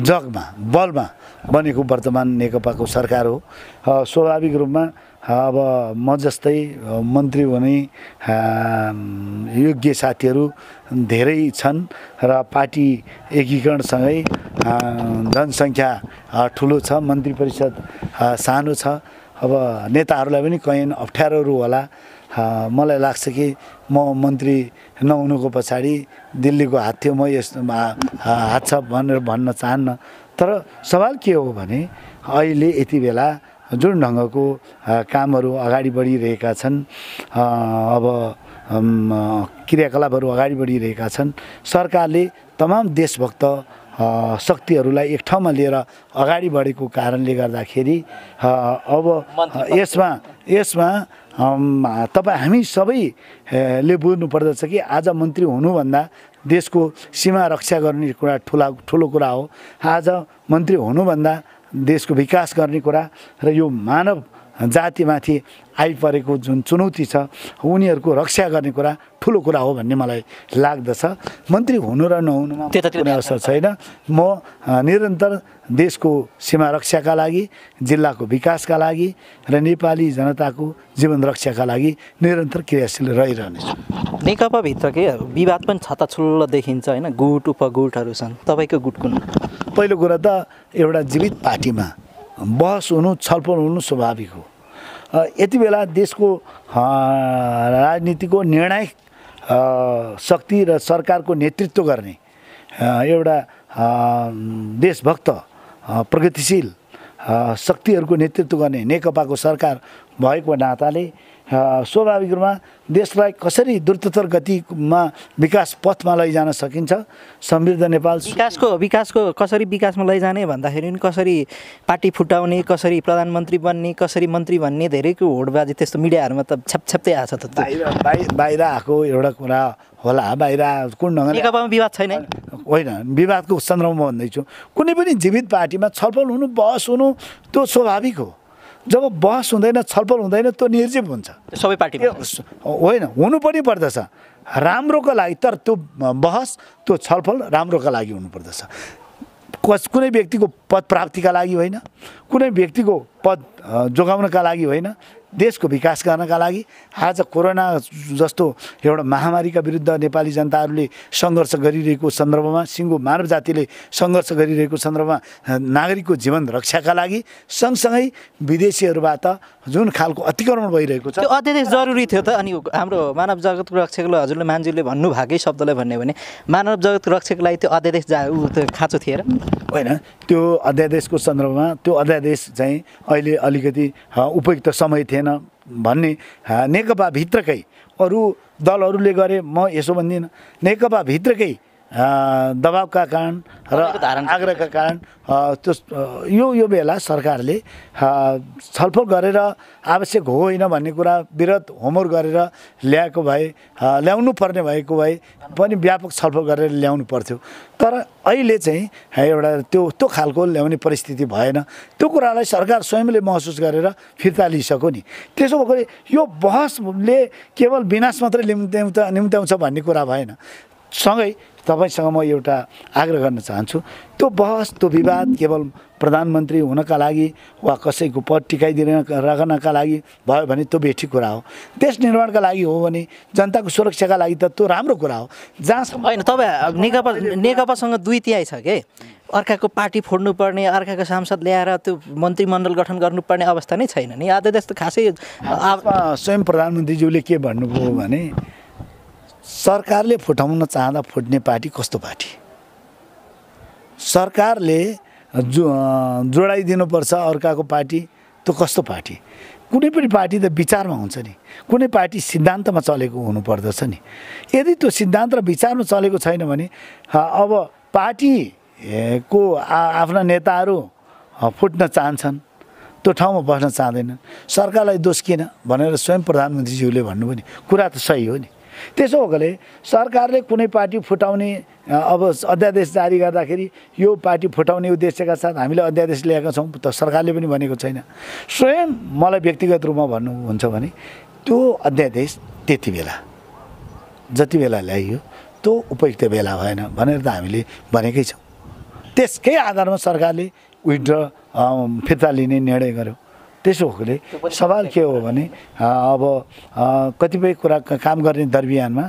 जगमा बलमा बनेको वर्तमान नेकपाको सरकार हो। स्वाभाविक रूपमा अब म जस्तै मन्त्री हुने योग्य साथीहरू धेरै छन् र पार्टी एकीकरणसँगै जनसङ्ख्या ठुलो छ, मन्त्री परिषद सानो छ। अब नेताहरूलाई पनि कहीँ अप्ठ्यारोहरू होला। मलाई लाग्छ कि म मन्त्री नहुनुको पछाडि दिल्लीको हात थियो, म यसमा हात छ भनेर भन्न चाहन्न। तर सवाल के हो भने अहिले यति बेला जुन ढङ्गको कामहरू अगाडि बढिरहेका छन्, अब क्रियाकलापहरू अगाडि बढिरहेका छन्, सरकारले तमाम देशभक्त शक्तिहरूलाई एक ठाउँमा लिएर अगाडि बढेको कारणले गर्दाखेरि अब यसमा तपाईँ हामी सबैले बुझ्नुपर्दछ कि आज मन्त्री हुनुभन्दा देशको सीमा रक्षा गर्ने कुरा ठुलो कुरा हो। आज मन्त्री हुनुभन्दा देशको विकास गर्ने कुरा र यो मानव जातिमाथि आइपरेको जुन चुनौती छ उनीहरूको रक्षा गर्ने कुरा ठुलो कुरा हो भन्ने मलाई लाग्दछ। मन्त्री हुनु र नहुनुमा कुनै असर छैन। म निरन्तर देशको सीमा रक्षाका लागि, जिल्लाको विकासका लागि र नेपाली जनताको जीवन रक्षाका लागि निरन्तर क्रियाशील रहिरहनेछु। नेकपाभित्रकै विवाद पनि छताछुल्लो देखिन्छ होइन, गुट उपगुटहरू छन्, तपाईँको गुट कुन? पहिलो कुरा त एउटा जीवित पार्टीमा बहस हुनु, छलफल हुनु स्वाभाविक हो। यति बेला देशको राजनीतिको निर्णायक शक्ति र सरकारको नेतृत्व गर्ने एउटा देशभक्त प्रगतिशील शक्तिहरूको नेतृत्व गर्ने नेकपाको सरकार भएको नाताले स्वाभाविक रूपमा देशलाई कसरी द्रुततर गतिमा विकास पथमा लैजान सकिन्छ, समृद्ध नेपाल विकासको कसरी विकासमा लैजाने भन्दाखेरि नि कसरी पार्टी फुटाउने, कसरी प्रधानमन्त्री बन्ने, कसरी मन्त्री भन्ने धेरैको होडबाजी त्यस्तो मिडियाहरूमा त छ्यापछ्याप्तै आएको छ। त बाहिर आएको एउटा कुरा होला, बाहिर कुन ढङ्गले नेकपामा विवाद छैन? होइन, विवादको सन्दर्भमा भन्दैछु। कुनै पनि जीवित पार्टीमा छलफल हुनु, बहस हुनु त्यो स्वाभाविक हो। जब बहस हुँदैन, छलफल हुँदैन, त्यो निर्जीव हुन्छ सबै पार्टी। होइन, हुनु पनि पर्दछ राम्रोको लागि, तर त्यो बहस त्यो छलफल राम्रोका लागि हुनुपर्दछ। कुनै व्यक्तिको पद प्राप्तिका लागि होइन, कुनै व्यक्तिको पद जोगाउनका लागि होइन, देशको विकास गर्नका लागि। आज कोरोना जस्तो एउटा महामारीका विरुद्ध नेपाली जनताहरूले सङ्घर्ष गरिरहेको सन्दर्भमा, सिङ्गो मानव जातिले सङ्घर्ष गरिरहेको सन्दर्भमा नागरिकको जीवन रक्षाका लागि सँगसँगै विदेशीहरूबाट जुन खालको अतिक्रमण भइरहेको छ त्यो अध्यादेश जरुरी थियो त। अनि हाम्रो मानव जगतको रक्षकले हजुरले मान्छेले भन्नुभएकै शब्दलाई भन्ने भने मानव जगतको रक्षकको लागि त्यो अध्यादेश खाँचो थिएन? होइन, त्यो अध्यादेशको सन्दर्भमा त्यो अध्यादेश चाहिँ अहिले अलिकति उपयुक्त समय थिएन भन्ने नेकपाभित्रकै अरू दलहरूले गरे। म यसो भन्दिनँ, नेकपाभित्रकै दबावका कारण र आग्रहका कारण त्यो यो बेला सरकारले छलफल गरेर आवश्यक हो होइन भन्ने कुरा विरत होमवर्क गरेर ल्याउनु पर्ने भएको भए पनि व्यापक छलफल गरेर ल्याउनु पर्थ्यो। तर अहिले चाहिँ एउटा त्यो खालको ल्याउने परिस्थिति भएन। त्यो कुरालाई सरकार स्वयंले महसुस गरेर फिर्ता लिइसक्यो नि। त्यसो भएकोले यो बहसले केवल विनाश मात्रै निम्त्याउँछ भन्ने कुरा भएन। सँगै तपाईसँग म एउटा आग्रह गर्न चाहन्छु, त्यो बहस त्यो विवाद केवल प्रधानमन्त्री हुनका लागि वा कसैको पद टिकाइदिन राख्नका लागि भयो भने त्यो बेठी कुरा हो। देश निर्माणका लागि हो भने जनताको सुरक्षाका लागि त त्यो राम्रो कुरा हो। जहाँसम्म होइन, तपाईँ नेकपासँग 2/3 छ के, अर्काको पार्टी फोड्नुपर्ने, अर्काको सांसद ल्याएर त्यो मन्त्रीमण्डल गठन गर्नुपर्ने अवस्था नै छैन नि। आज त्यस्तो खासै स्वयं प्रधानमन्त्रीज्यूले के भन्नुभयो भने सरकारले फुटाउन चाहँदा फुट्ने पार्टी कस्तो पार्टी, सरकारले जोडाइदिनुपर्छ अर्काको पार्टी त्यो कस्तो पार्टी। कुनै पनि पार्टी त विचारमा हुन्छ नि, कुनै पार्टी सिद्धान्तमा चलेको हुनुपर्दछ नि। यदि त्यो सिद्धान्त र विचारमा चलेको छैन भने अब पार्टीको आफ्ना नेताहरू फुट्न चाहन्छन्, त्यो ठाउँमा बस्न चाहँदैनन्, सरकारलाई दोष किन भनेर स्वयं प्रधानमन्त्रीज्यूले भन्नुभयो नि, कुरा त सही हो नि। त्यसो भएकोले सरकारले कुनै पार्टी फुटाउने अब अध्यादेश जारी गर्दाखेरि यो पार्टी फुटाउने उद्देश्यका साथ हामीले अध्यादेश ल्याएका छौँ त सरकारले पनि भनेको छैन। स्वयं मलाई व्यक्तिगत रूपमा भन्नुहुन्छ भने त्यो अध्यादेश त्यति बेला जति बेला ल्याइयो त्यो उपयुक्त बेला भएन भनेर त हामीले भनेकै छौँ। त्यसकै आधारमा सरकारले विथड्र फिर्ता लिने निर्णय गर्यो। त्यसो भएकोले सवाल के हो भने अब कतिपय कुरा काम गर्ने दरमियानमा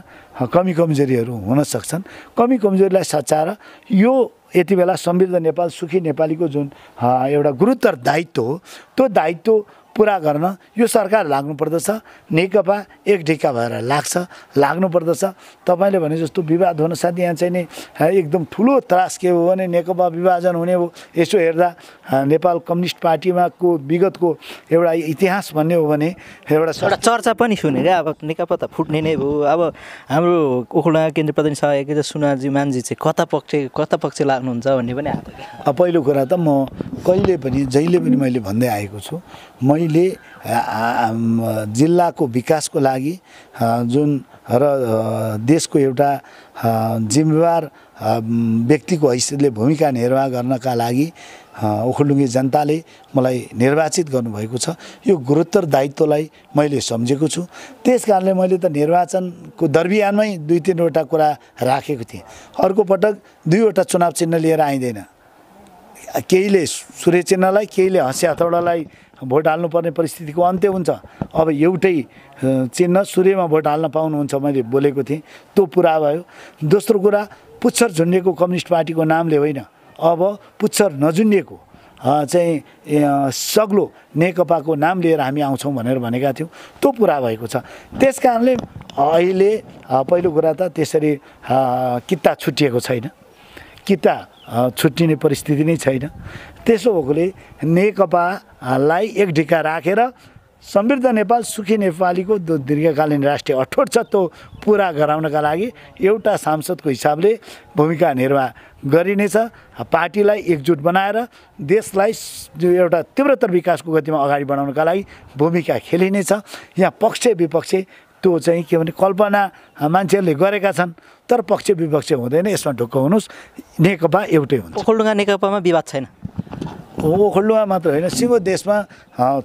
कमी कमजोरीहरू हुन सक्छन्। कमी कमजोरीलाई सच्याएर यो यति बेला समृद्ध नेपाल सुखी नेपालीको जुन एउटा गुरुतर दायित्व हो त्यो दायित्व पुरा गर्न यो सरकार लाग्नुपर्दछ। नेकपा एक ढिक्का भएर लाग्नुपर्दछ। तपाईँले भने जस्तो विवाद हुन साथ यहाँ चाहिँ नि एकदम ठुलो त्रास के हो भने नेकपा विभाजन हुने हो। यसो हेर्दा नेपाल कम्युनिस्ट पार्टीमा को विगतको एउटा इतिहास भन्ने हो भने एउटा चर्चा पनि सुने क्या, अब नेकपा त फुट्ने नै भयो। अब हाम्रो ओखलढुङ्गा केन्द्र प्रतिनिधि सहायक सुनाजी मानजी चाहिँ कता पक्ष लाग्नुहुन्छ भन्ने पनि आएको। पहिलो कुरा त म कहिले पनि जहिले पनि मैले भन्दै आएको छु, मैले जिल्लाको विकासको लागि जुन र देशको एउटा जिम्मेवार व्यक्तिको हैसियतले भूमिका निर्वाह गर्नका लागि ओखलढुङ्गे जनताले मलाई निर्वाचित गर्नुभएको छ। यो गुरुतर दायित्वलाई मैले सम्झेको छु। त्यसकारणले मैले त निर्वाचनको दरमियानमै 2-3वटा कुरा राखेको थिएँ। अर्को पटक 2वटा चुनाव चिन्ह लिएर आइँदैन। केहीले सूर्य चिन्हलाई, केहीले हँसिया हथौडालाई भोट हाल्नुपर्ने परिस्थितिको अन्त्य हुन्छ। अब एउटै चिन्ह सूर्यमा भोट हाल्न पाउनुहुन्छ मैले बोलेको थिएँ, त्यो पुरा भयो। दोस्रो कुरा, पुच्छर झुन्डिएको कम्युनिस्ट पार्टीको नामले होइन, अब पुच्छर नझुन्डिएको चाहिँ सग्लो नेकपाको नाम लिएर हामी आउँछौँ भनेर भनेका थियौँ, त्यो पुरा भएको छ। त्यस कारणले अहिले पहिलो कुरा त त्यसरी किता छुट्टिएको छैन, किता छुट्टिने परिस्थिति नै छैन। त्यसो भएकोले नेकपालाई एक ढिक्का राखेर समृद्ध नेपाल सुखी नेपालीको दीर्घकालीन राष्ट्रिय अठोट छ त्यो पुरा गराउनका लागि एउटा सांसदको हिसाबले भूमिका निर्वाह गरिनेछ। पार्टीलाई एकजुट बनाएर देशलाई एउटा तीव्रतर विकासको गतिमा अगाडि बढाउनका लागि भूमिका खेलिनेछ। यहाँ पक्ष विपक्ष त्यो चाहिँ के भने कल्पना मान्छेहरूले गरेका छन्, तर पक्ष विपक्ष हुँदैन। यसमा ढुक्क हुनुहोस्, नेकपा एउटै हुन्छ। ओखलढुङ्गा नेकपामा विवाद छैन। ओखलढुङ्गा मात्र होइन, सिङ्गो देशमा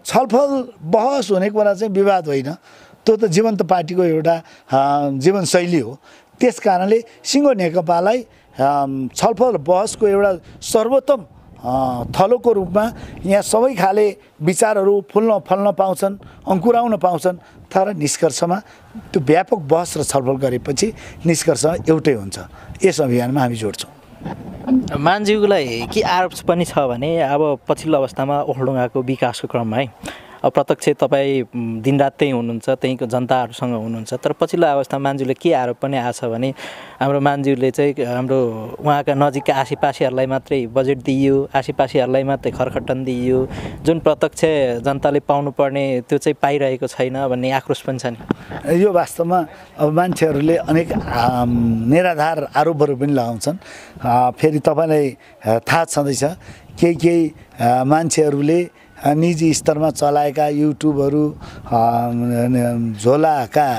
छलफल बहस हुने कुरा चाहिँ विवाद होइन, त्यो त जीवन्त पार्टीको एउटा जीवनशैली हो। त्यस कारणले सिङ्गो नेकपालाई छलफल बहसको एउटा सर्वोत्तम थलोको रूपमा यहाँ सबै खाले विचारहरू फल्न पाउँछन्, अङ्कुराउन पाउँछन्। तर निष्कर्षमा त्यो व्यापक बहस र छलफल गरेपछि निष्कर्ष एउटै हुन्छ। यस अभियानमा हामी जोड्छौँ। मानज्यूलाई के आरोप पनि छ भने अब पछिल्लो अवस्थामा ओखलढुङ्गाको विकासको क्रममा है प्रत्यक्ष तपाईँ दिनरात त्यहीँ हुनुहुन्छ, त्यहीँको जनताहरूसँग हुनुहुन्छ। तर पछिल्लो अवस्थामा मान्छेले के आरोप पनि आएको छ भने हाम्रो मान्छेहरूले चाहिँ हाम्रो उहाँका नजिकका आसीपासीहरूलाई मात्रै बजेट दिइयो, आसीपासीहरूलाई मात्रै खरखट्टन दिइयो, जुन प्रत्यक्ष जनताले पाउनुपर्ने त्यो चाहिँ पाइरहेको छैन भन्ने आक्रोश पनि छ नि। यो वास्तवमा अब मान्छेहरूले अनेक निराधार आरोपहरू पनि लगाउँछन्। फेरि तपाईँलाई थाहा छँदैछ केही मान्छेहरूले निजी स्तरमा चलाएका युट्युबहरू, झोलाका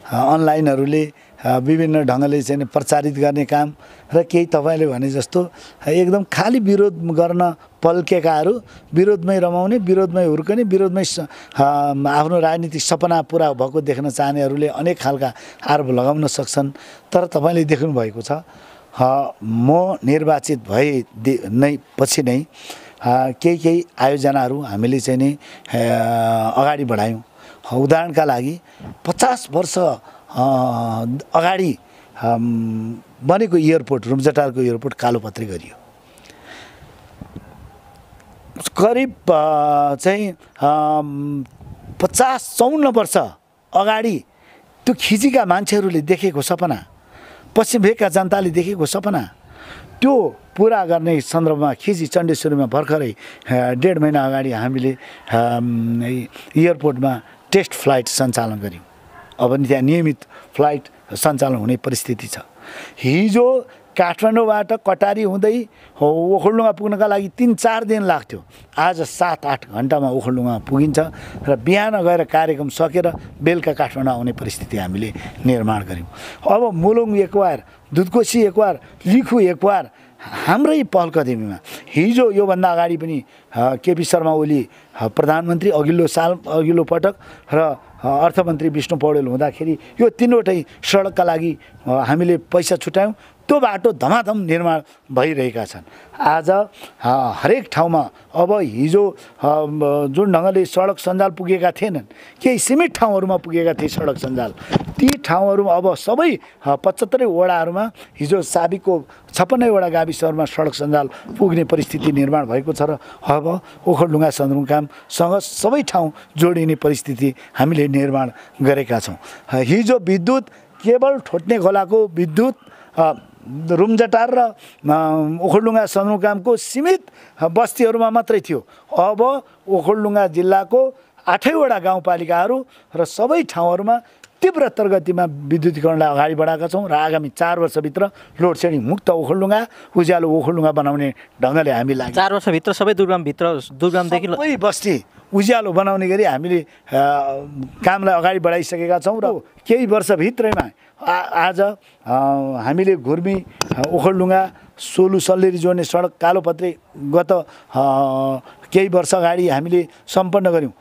अनलाइनहरूले विभिन्न ढङ्गले चाहिँ प्रचारित गर्ने काम र केही तपाईँले भने जस्तो एकदम खाली विरोध गर्न पल्केकाहरू, विरोधमै रमाउने, विरोधमै हुर्कने, विरोधमै आफ्नो राजनीतिक सपना पुरा भएको देख्न चाहनेहरूले अनेक खालका आरोप लगाउन सक्छन्। तर तपाईँले देख्नुभएको छ म निर्वाचित भए नै पछि नै केही आयोजनाहरू हामीले चाहिँ नि अगाडि बढायौँ। उदाहरणका लागि 50 वर्ष अगाडि बनेको एयरपोर्ट, रुम्जाटारको एयरपोर्ट कालोपत्री गरियो। करिब चाहिँ 50-54 वर्ष अगाडि त्यो खिचीका मान्छेहरूले देखेको सपना, पश्चिम भेगका जनताले देखेको सपना, त्यो पुरा गर्ने सन्दर्भमा खिची चण्डेश्वरीमा भर्खरै 1.5 महिना अगाडि हामीले एयरपोर्टमा टेस्ट फ्लाइट सञ्चालन गऱ्यौँ। अब नि त्यहाँ नियमित फ्लाइट सञ्चालन हुने परिस्थिति छ। हिजो काठमाडौँबाट कटारी हुँदै ओखलढुङ्गा पुग्नका लागि 3-4 दिन लाग्थ्यो। आज 7-8 घन्टामा ओखलढुङ्गा पुगिन्छ र बिहान गएर कार्यक्रम सकेर बेलुका काठमाडौँ आउने परिस्थिति हामीले निर्माण गऱ्यौँ। अब मुलुङ एकवार, दुधकोशी एकवार, लिखु एकवार हाम्रै पहलकदमीमा हिजो योभन्दा अगाडि पनि केपी शर्मा ओली प्रधानमन्त्री अघिल्लो पटक र अर्थमन्त्री विष्णु पौडेल हुँदाखेरि यो 3वटै सडकका लागि हामीले पैसा छुट्यायौँ। त्यो बाटो धमाधम निर्माण भइरहेका छन्। आज हरेक ठाउँमा अब हिजो जुन ढङ्गले सडक सञ्जाल पुगेका थिएनन्, केही सीमित ठाउँहरूमा पुगेका थिए सडक सञ्जाल, ती ठाउँहरूमा अब सबै 75 वडाहरूमा हिजो साबिकको 56 वडा गाविसहरूमा सडक सञ्जाल पुग्ने परिस्थिति निर्माण भएको छ र अब ओखलढुङ्गा सदरमुकामसँग सबै ठाउँ जोडिने परिस्थिति हामीले निर्माण गरेका छौँ। हिजो विद्युत केवल ठोट्ने खोलाको विद्युत रुम्जाटार र ओखलढुङ्गा सदरमुकामको सीमित बस्तीहरूमा मात्रै थियो। अब ओखलढुङ्गा जिल्लाको 8 वटा गाउँपालिकाहरू र सबै ठाउँहरूमा तीव्रतर गतिमा विद्युतीकरणलाई अगाडि बढाएका छौँ र आगामी 4 वर्षभित्र लोड सेडिङ मुक्त ओखलढुङ्गा, उज्यालो ओखलढुङ्गा बनाउने ढङ्गले हामी लाग्यौँ। 4 वर्षभित्र सबै दुर्गमदेखि सबै बस्ती उज्यालो बनाउने गरी हामीले कामलाई अगाडि बढाइसकेका छौँ र केही वर्षभित्रैमा आज हामीले घुर्मी ओखलढुङ्गा सोलु सल्लेरी जोड्ने सडक कालोपत्री गत केही वर्ष अगाडि हामीले सम्पन्न गऱ्यौँ।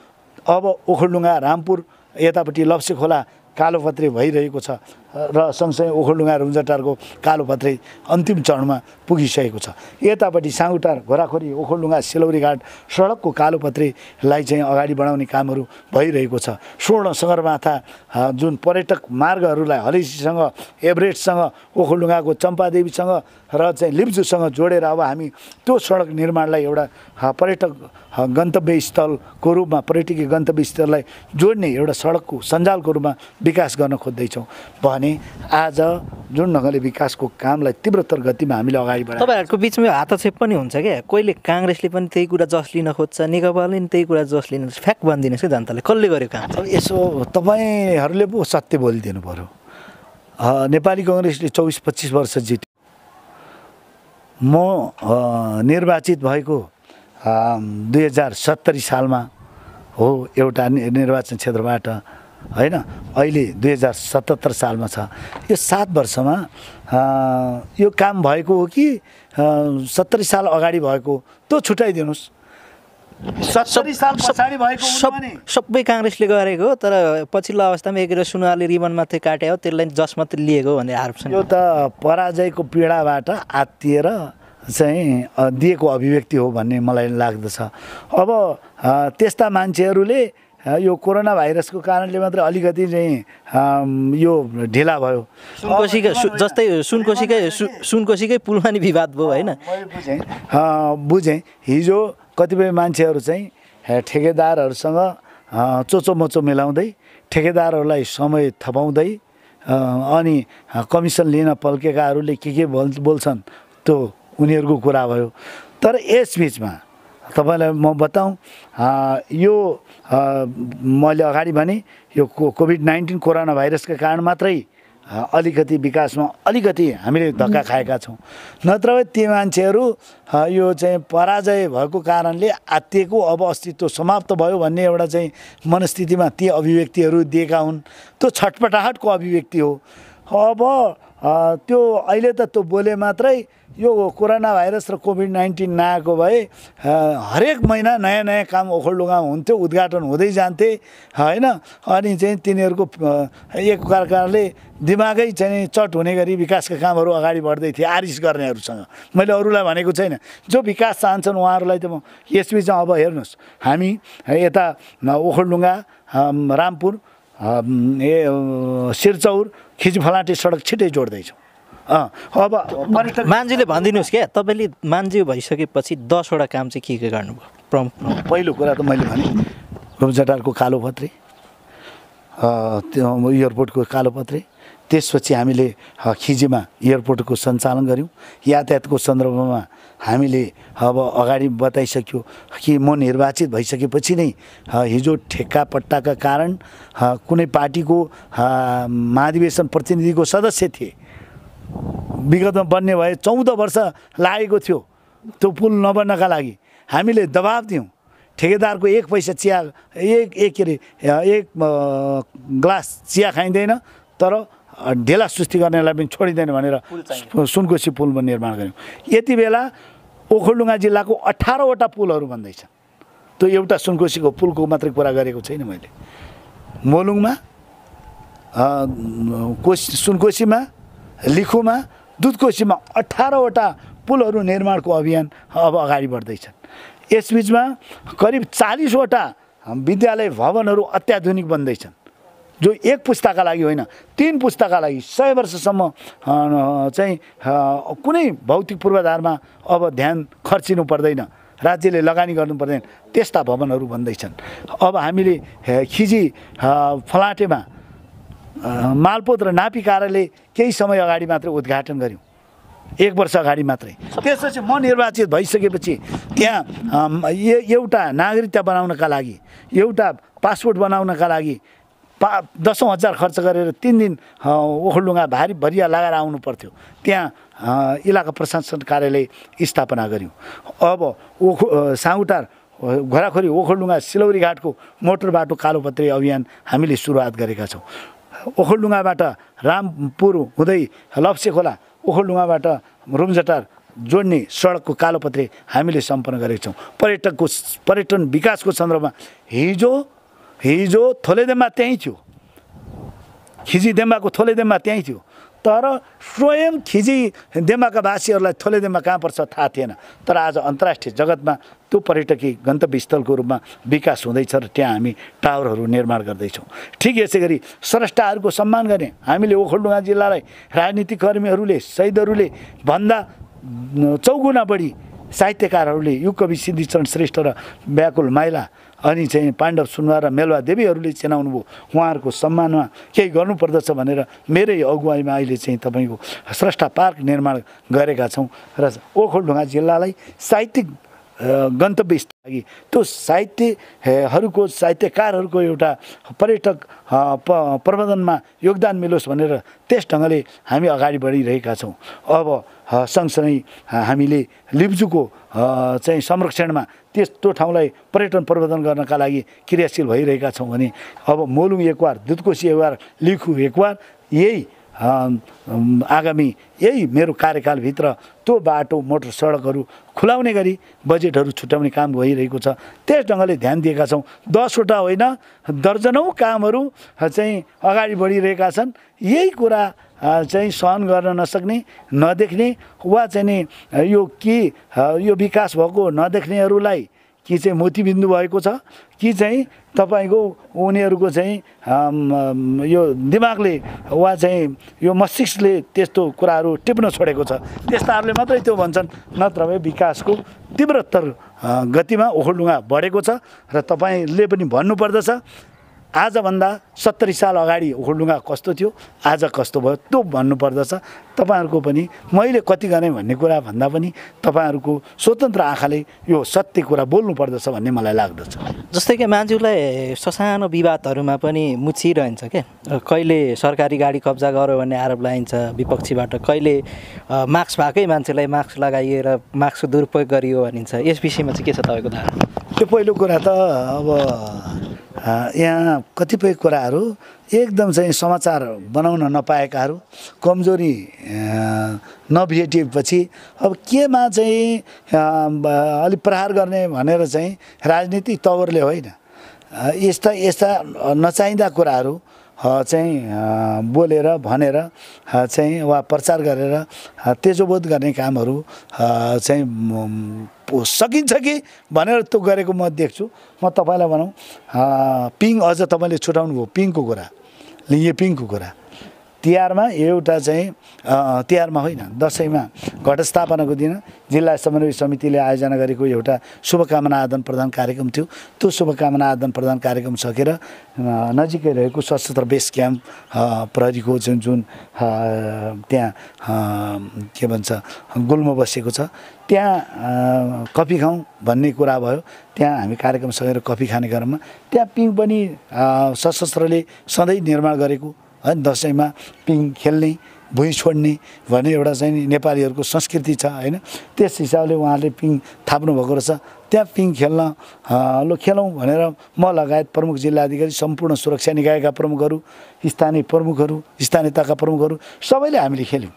अब ओखलढुङ्गा रामपुर यतापट्टि लप्से खोला कालोपत्री भइरहेको छ र सँगसँगै ओखलढुङ्गा रुम्जाटारको कालोपत्री अन्तिम चरणमा पुगिसकेको छ। यतापट्टि साङ्गुटार घोराखोरी ओखलढुङ्गा सिलौरीघाट सडकको कालोपत्रीलाई चाहिँ अगाडि बढाउने कामहरू भइरहेको छ। स्वर्ण सगरमाथा जुन पर्यटक मार्गहरूलाई हलेसीसँग, एभरेस्टसँग, ओखलढुङ्गाको चम्पादेवीसँग र चाहिँ लिप्चूसँग जोडेर अब हामी त्यो सडक निर्माणलाई एउटा पर्यटक गन्तव्य स्थलको रूपमा, पर्यटकीय गन्तव्य स्थललाई जोड्ने एउटा सडकको सञ्जालको रूपमा विकास गर्न खोज्दैछौँ भने आज जुन ढङ्गले विकासको कामलाई तीव्रतर गतिमा हामीले अगाडि बढायौँ। तपाईँहरूको बिचमा हातछेप पनि हुन्छ क्या, कहिले काङ्ग्रेसले पनि त्यही कुरा जस लिन खोज्छ, नेकपाले पनि त्यही कुरा जस लिन खोज्छ। फ्याक्ट भनिदिनुहोस् कि जनताले कसले गर्यो काम? यसो तपाईँहरूले पो सत्य बोलिदिनु पऱ्यो। नेपाली कङ्ग्रेसले 24-25 वर्ष जित्यो। म निर्वाचित भएको 2070 सालमा हो एउटा निर्वाचन क्षेत्रबाट, होइन, अहिले 2077 सालमा छ। यो 7 वर्षमा यो काम भएको हो कि 70 साल अगाडि भएको त्यो छुट्याइदिनुहोस्। 70 साल पछाडि भएको सबै काङ्ग्रेसले गरेको, तर पछिल्लो अवस्थामा एकेर सुनुवारले रिबन मात्रै काट्यो, त्यसलाई जस मात्रै लिएको भन्ने आरोप छ। यो त पराजयको पीडाबाट आत्तिएर चाहिँ दिएको अभिव्यक्ति हो भन्ने मलाई लाग्दछ। अब त्यस्ता मान्छेहरूले यो कोरोना भाइरसको कारणले मात्रै अलिकति चाहिँ यो ढिला भयो। सुनकोसीकै पुलमा नि विवाद भयो, होइन? बुझेँ। हिजो कतिपय मान्छेहरू चाहिँ ठेकेदारहरूसँग चोचोमोचो मिलाउँदै ठेकेदारहरूलाई समय थपाउँदै अनि कमिसन लिन पल्केकाहरूले के बोल्छन् त्यो उनीहरूको कुरा भयो। तर यसबिचमा तपाईँलाई म बताउँ, यो मैले अगाडि भने यो कोभिड-19 कोरोना भाइरसका कारण मात्रै अलिकति विकासमा अलिकति हामीले धक्का खाएका छौँ। नत्र ती मान्छेहरू यो चाहिँ पराजय भएको कारणले आत्तिएको अब अस्तित्व समाप्त भयो भन्ने एउटा चाहिँ मनस्थितिमा ती अभिव्यक्तिहरू दिएका हुन्। त्यो छटपटाहटको अभिव्यक्ति हो। अब त्यो अहिले त त्यो बोले मात्रै यो कोरोना भाइरस र कोभिड-19 नआएको भए हरेक महिना नयाँ नयाँ काम ओखलढुङ्गामा हुन्थ्यो, उद्घाटन हुँदै जान्थे होइन। अनि चाहिँ तिनीहरूको एक प्रकारले दिमागै चाहिँ चट हुने गरी विकासका कामहरू अगाडि बढ्दै थिए आरिस गर्नेहरूसँग। मैले अरूलाई भनेको छैन, जो विकास चाहन्छन् उहाँहरूलाई त म यसबिचमा अब हेर्नुहोस्, हामी यता ओखलढुङ्गा रामपुर सिरचौर खिचफलाटे सडक छिटै जोड्दैछौँ। अब मान्छेले भनिदिनुहोस् क्या, तपाईँले मान्छे भइसकेपछि 10वटा काम चाहिँ के गर्नुभयो प्रमुख? पहिलो कुरा त मैले भने रूपजटारको कालोपत्रे, त्यो एयरपोर्टको कालोपत्रे, त्यसपछि हामीले खिजीमा एयरपोर्टको सञ्चालन गऱ्यौँ। यातायातको सन्दर्भमा हामीले अब अगाडि बताइसक्यो कि म निर्वाचित भइसकेपछि नै हिजो ठेक्का पट्टाका कारण कुनै पार्टीको महाधिवेशन प्रतिनिधिको सदस्य थिए, विगतमा बन्ने भए 14 वर्ष लागेको थियो त्यो पुल नबन्नका लागि। हामीले दबाब दियौँ, ठेकेदारको एक पैसा चिया एक ग्लास चिया खाइँदैन तर ढेला सुस्ती गर्नेलाई पनि छोडिँदैन भनेर सुनकोशी पुल निर्माण गऱ्यौँ। यति बेला ओखलढुङ्गा जिल्लाको 18वटा पुलहरू बन्दैछन्। त्यो एउटा सुनकोशीको पुलको मात्रै कुरा गरेको छैन मैले। मोलुङमा, सुनकोशीमा, लिखुमा, दुधकोशीमा 18वटा पुलहरू निर्माणको अभियान अब अगाडि बढ्दैछन्। यसबिचमा करिब 40वटा विद्यालय भवनहरू अत्याधुनिक बन्दैछन्, जो एक पुस्ताका लागि होइन 3 पुस्ताका लागि 100 वर्षसम्म चाहिँ कुनै भौतिक पूर्वाधारमा अब ध्यान खर्चिनु पर्दैन, राज्यले लगानी गर्नु पर्दैन, त्यस्ता भवनहरू बन्दैछन्। अब हामीले खिजी फलाटेमा मालपोत र नापी कार्यालय केही समय अगाडि मात्रै उद्घाटन गऱ्यौँ, 1 वर्ष अगाडि मात्रै। त्यसपछि म निर्वाचित भइसकेपछि त्यहाँ एउटा नागरिकता बनाउनका लागि, एउटा पासपोर्ट बनाउनका लागि 10,000 खर्च गरेर 3 दिन ओखलढुङ्गा भारी भरिया लगाएर आउनु पर्थ्यो। त्यहाँ इलाका प्रशासन कार्यालय स्थापना गऱ्यौँ। अब साउटार घोराखोरी ओखलढुङ्गा सिलौरी घाटको मोटर बाटो कालोपत्रे अभियान हामीले सुरुवात गरेका छौँ। ओखलढुङ्गाबाट रामपुर हुँदै लप्से खोला ओखलढुङ्गाबाट रूपजटार जोड्ने सडकको कालोपत्रे हामीले सम्पन्न गरेका छौँ। पर्यटन विकासको सन्दर्भमा हिजो थोलेदेम्बा त्यहीँ थियो, खिजी देम्बाको थोलेदेम्बा त्यहीँ थियो, तर स्वयं खिजी देम्बाका वासीहरूलाई थोलेदेम्बा कहाँ पर्छ थाहा थिएन। तर आज अन्तर्राष्ट्रिय जगतमा त्यो पर्यटकीय गन्तव्य स्थलको रूपमा विकास हुँदैछ र त्यहाँ हामी टावरहरू निर्माण गर्दैछौँ। ठिक यसै गरी स्रष्टाहरूको सम्मान गर्ने हामीले ओखलढुङ्गा जिल्लालाई राजनीतिक कर्मीहरूले, शहीदहरूले भन्दा 4 गुणा बढी साहित्यकारहरूले युगकवि सिद्धिचरण श्रेष्ठ र व्याकुल माइला अनि चाहिँ पाण्डव सुनवार र मेलवा देवीहरूले चिनाउनु भयो। उहाँहरूको सम्मानमा केही गर्नुपर्दछ भनेर मेरै अगुवाईमा अहिले चाहिँ तपाईँको स्रष्टा पार्क निर्माण गरेका छौँ र ओखलढुङ्गा जिल्लालाई साहित्यिक गन्तव्य स्थल त्यो साहित्यकारहरूको एउटा पर्यटक प्रबन्धनमा योगदान मिलोस् भनेर त्यस ढङ्गले हामी अगाडि बढिरहेका छौँ। अब सँगसँगै हामीले लिप्चूको चाहिँ संरक्षणमा त्यो ठाउँलाई पर्यटन प्रबन्धन गर्नका लागि क्रियाशील भइरहेका छौँ भने अब मोलुङ एकवार, दुधकोशी एकवार, लिखु एकवार, यही आगामी यही मेरो कार्यकालभित्र त्यो बाटो मोटर सडकहरू खुलाउने गरी बजेटहरू छुट्याउने काम भइरहेको छ। त्यस ढङ्गले ध्यान दिएका छौँ। 10वटा होइन दर्जनौँ कामहरू चाहिँ अगाडि बढिरहेका छन्। यही कुरा चाहिँ सहन गर्न नसक्ने, नदेख्ने वा चाहिँ यो विकास भएको नदेख्नेहरूलाई कि चाहिँ मोतीबिन्दु भएको छ कि चाहिँ तपाईँको उनीहरूको चाहिँ यो दिमागले वा चाहिँ यो मस्तिष्कले त्यस्तो कुराहरू टिप्न छोडेको छ त्यस्ताहरूले मात्रै त्यो भन्छन् नत्र भए विकासको तीव्रतर गतिमा ओखलढुङ्गा बढेको छ र तपाईँले पनि भन्नुपर्दछ आजभन्दा 70 साल अगाडि ओखलढुङ्गा कस्तो थियो आज कस्तो भयो त्यो भन्नुपर्दछ तपाईँहरूको पनि मैले कति गरेँ भन्ने कुरा भन्दा पनि तपाईँहरूको स्वतन्त्र आँखाले यो सत्य कुरा बोल्नुपर्दछ भन्ने मलाई लाग्दछ जस्तै कि मान्छेलाई ससानो विवादहरूमा पनि मुछिरहन्छ क्या कहिले सरकारी गाडी कब्जा गर्यो भन्ने आरोप लगाइन्छ विपक्षीबाट कहिले मास्क भएकै मान्छेलाई मास्क लगाइएर मास्कको दुरुपयोग गरियो भनिन्छ यस विषयमा चाहिँ के छ तपाईँको धारणा त्यो पहिलो कुरा त अब यहाँ कतिपय कुराहरू एकदम चाहिँ समाचार बनाउन नपाएकाहरू कमजोरी नभेटिएपछि अब केमा चाहिँ अलिक प्रहार गर्ने भनेर चाहिँ राजनीति तवरले होइन यस्ता यस्ता नचाहिँदा कुराहरू चाहिँ बोलेर भनेर चाहिँ वा प्रचार गरेर तेजोबोध गर्ने कामहरू चाहिँ सकिन्छ कि भनेर त्यो गरेको म देख्छु म तपाईँलाई भनौँ पिङ अझ तपाईँले छुटाउनु भयो पिङको कुरा यो पिङको कुरा तिहारमा एउटा चाहिँ तिहारमा होइन दसैँमा घटस्थापनाको दिन जिल्ला समन्वय समितिले आयोजना गरेको एउटा शुभकामना आदान प्रदान कार्यक्रम थियो त्यो शुभकामना आदान प्रदान कार्यक्रम सकेर नजिकै रहेको सशस्त्र बेस क्याम्प प्रहरीको जुन त्यहाँ के भन्छ गुल्म बसेको छ त्यहाँ कफी खाउँ भन्ने कुरा भयो त्यहाँ हामी कार्यक्रम सकेर कफी खाने क्रममा त्यहाँ पिङ पनि सशस्त्रले सधैँ निर्माण गरेको है दसैँमा पिङ खेल्ने भुइँ छोड्ने भन्ने एउटा चाहिँ नेपालीहरूको संस्कृति छ होइन त्यस हिसाबले उहाँले पिङ थाप्नु भएको रहेछ त्यहाँ पिङ खेल्न ल खेलौँ भनेर म लगायत प्रमुख जिल्लाधिकारी सम्पूर्ण सुरक्षा निकायका प्रमुखहरू स्थानीय प्रमुखहरू स्थानीय तहका प्रमुखहरू सबैले हामीले खेल्यौँ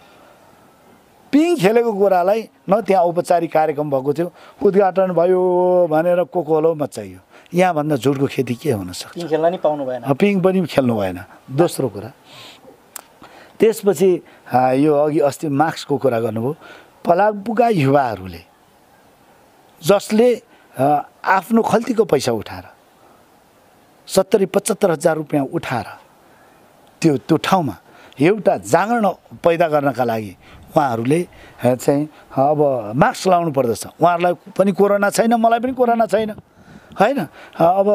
पिङ खेलेको कुरालाई न त्यहाँ औपचारिक कार्यक्रम भएको थियो उद्घाटन भयो भनेर कोकोलो मचाइयो यहाँभन्दा झुटको खेती के हुन सक्छ पिङ खेल्न नि पाउनु भएन पिङ पनि खेल्नु भएन दोस्रो कुरा त्यसपछि यो अघि अस्ति मार्क्सको कुरा गर्नुभयो पलापुका युवाहरूले जसले आफ्नो खल्तीको पैसा उठाएर 70-75 हजार रुपियाँ उठाएर त्यो ठाउँमा एउटा जागरण पैदा गर्नका लागि उहाँहरूले चाहिँ अब मास्क लाउनु पर्दछ उहाँहरूलाई पनि कोरोना छैन मलाई पनि कोरोना छैन होइन अब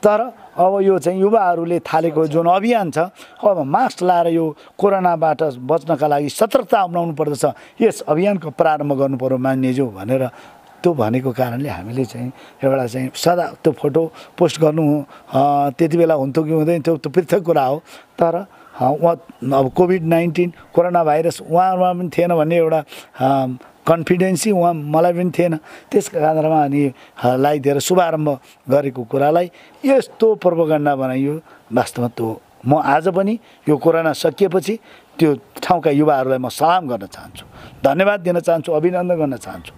तर अब यो चाहिँ युवाहरूले थालेको जुन अभियान छ अब मास्क लाएर यो कोरोनाबाट बच्नका लागि सतर्कता अपनाउनु पर्दछ यस अभियानको प्रारम्भ गर्नु पर्यो मान्यज्यू भनेर त्यो भनेको कारणले हामीले चाहिँ एउटा चाहिँ सदा त्यो फोटो पोस्ट गर्नु त्यति बेला हुन्थ्यो कि हुँदैन त्यो पृथक कुरा हो तर उहाँ अब कोभिड-19 कोरोना भाइरस उहाँमा पनि थिएन भन्ने एउटा कन्फिडेन्सी उहाँ मलाई पनि थिएन त्यसका आधारमा अनि लगाइदिएर शुभारम्भ गरेको कुरालाई यस्तो प्रोपोगन्डा बनाइयो वास्तवमा त्यो म आज पनि यो कोरोना सकिएपछि त्यो ठाउँका युवाहरूलाई म सलाम गर्न चाहन्छु धन्यवाद दिन चाहन्छु अभिनन्दन गर्न चाहन्छु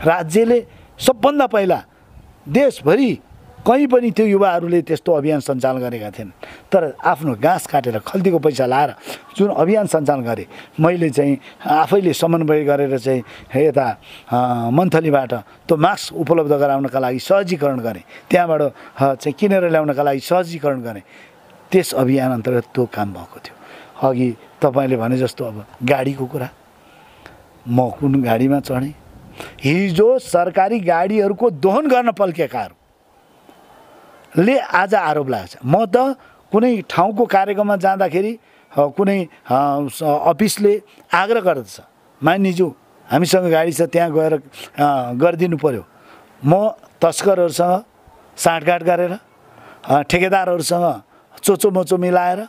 राज्यले सबभन्दा पहिला देशभरि कहीँ पनि त्यो युवाहरूले त्यस्तो अभियान सञ्चालन गरेका थिएन तर आफ्नो घाँस काटेर खल्तीको पैसा लाएर जुन अभियान सञ्चालन गरे मैले चाहिँ आफैले समन्वय गरेर चाहिँ यता मन्थलीबाट त्यो मास्क उपलब्ध गराउनका लागि सहजीकरण गरेँ त्यहाँबाट चाहिँ किनेर ल्याउनका लागि सहजीकरण गरेँ त्यस अभियान अन्तर्गत त्यो काम भएको थियो अघि तपाईँले भने जस्तो अब गाडीको कुरा म कुन गाडीमा चढेँ हिजो सरकारी गाडीहरूको दोहन गर्न पल्केकाहरू ले आज आरोप लागेको छ म त कुनै ठाउँको कार्यक्रममा जाँदाखेरि कुनै अफिसले आग्रह गर्दछ मान्यज्यू हामीसँग गाडी छ त्यहाँ गएर गरिदिनु पर्यो म तस्करहरूसँग साँठगाँठ गरेर ठेकेदारहरूसँग चोचोमोचो मिलाएर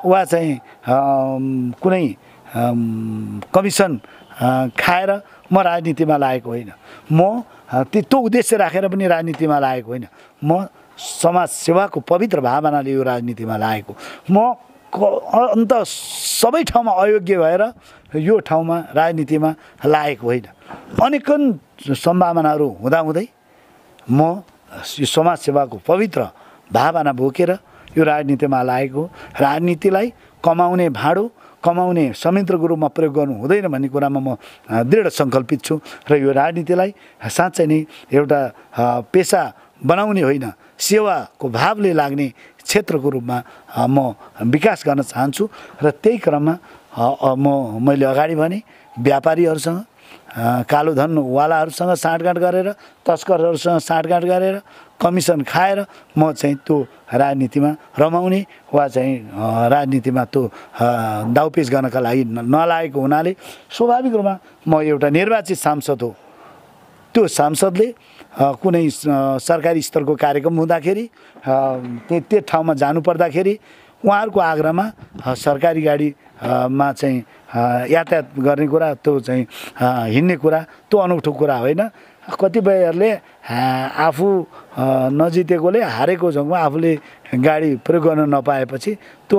वा चाहिँ कुनै कमिसन खाएर म राजनीतिमा लागेको होइन म त्यो उद्देश्य राखेर पनि राजनीतिमा लागेको होइन म समाज सेवाको पवित्र भावनाले यो राजनीतिमा लागेको म अन्त सबै ठाउँमा अयोग्य भएर यो ठाउँमा राजनीतिमा लागेको होइन अनेकन सम्भावनाहरू हुँदाहुँदै म यो समाज सेवाको पवित्र भावना बोकेर यो राजनीतिमा लागेको राजनीतिलाई कमाउने भाँडो कमाउने संयन्त्रको रूपमा प्रयोग गर्नु हुँदैन भन्ने कुरामा म दृढ सङ्कल्पित छु र यो राजनीतिलाई साँच्चै नै एउटा पेसा बनाउने होइन, सेवाको भावले लाग्ने क्षेत्रको रूपमा म विकास गर्न चाहन्छु। र त्यही क्रममा मैले अगाडि भने व्यापारीहरूसँग, कालो धनवालाहरूसँग साँठगाँठ गरेर, तस्करहरूसँग साँठगाँठ गरेर, कमिसन खाएर म चाहिँ त्यो राजनीतिमा रमाउने वा चाहिँ राजनीतिमा त्यो दाउपेच गर्नका लागि नलागेको हुनाले स्वाभाविक रूपमा म एउटा निर्वाचित सांसद हो। त्यो सांसदले कुनै सरकारी स्तरको कार्यक्रम हुँदाखेरि त्यो ठाउँमा जानुपर्दाखेरि उहाँहरूको आग्रहमा सरकारी गाडीमा चाहिँ यातायात गर्ने कुरा, त्यो चाहिँ हिँड्ने कुरा, त्यो अनौठो कुरा होइन। कतिपयहरूले आफू नजितेकोले हारेको झोकमा आफूले गाडी प्रयोग गर्न नपाएपछि त्यो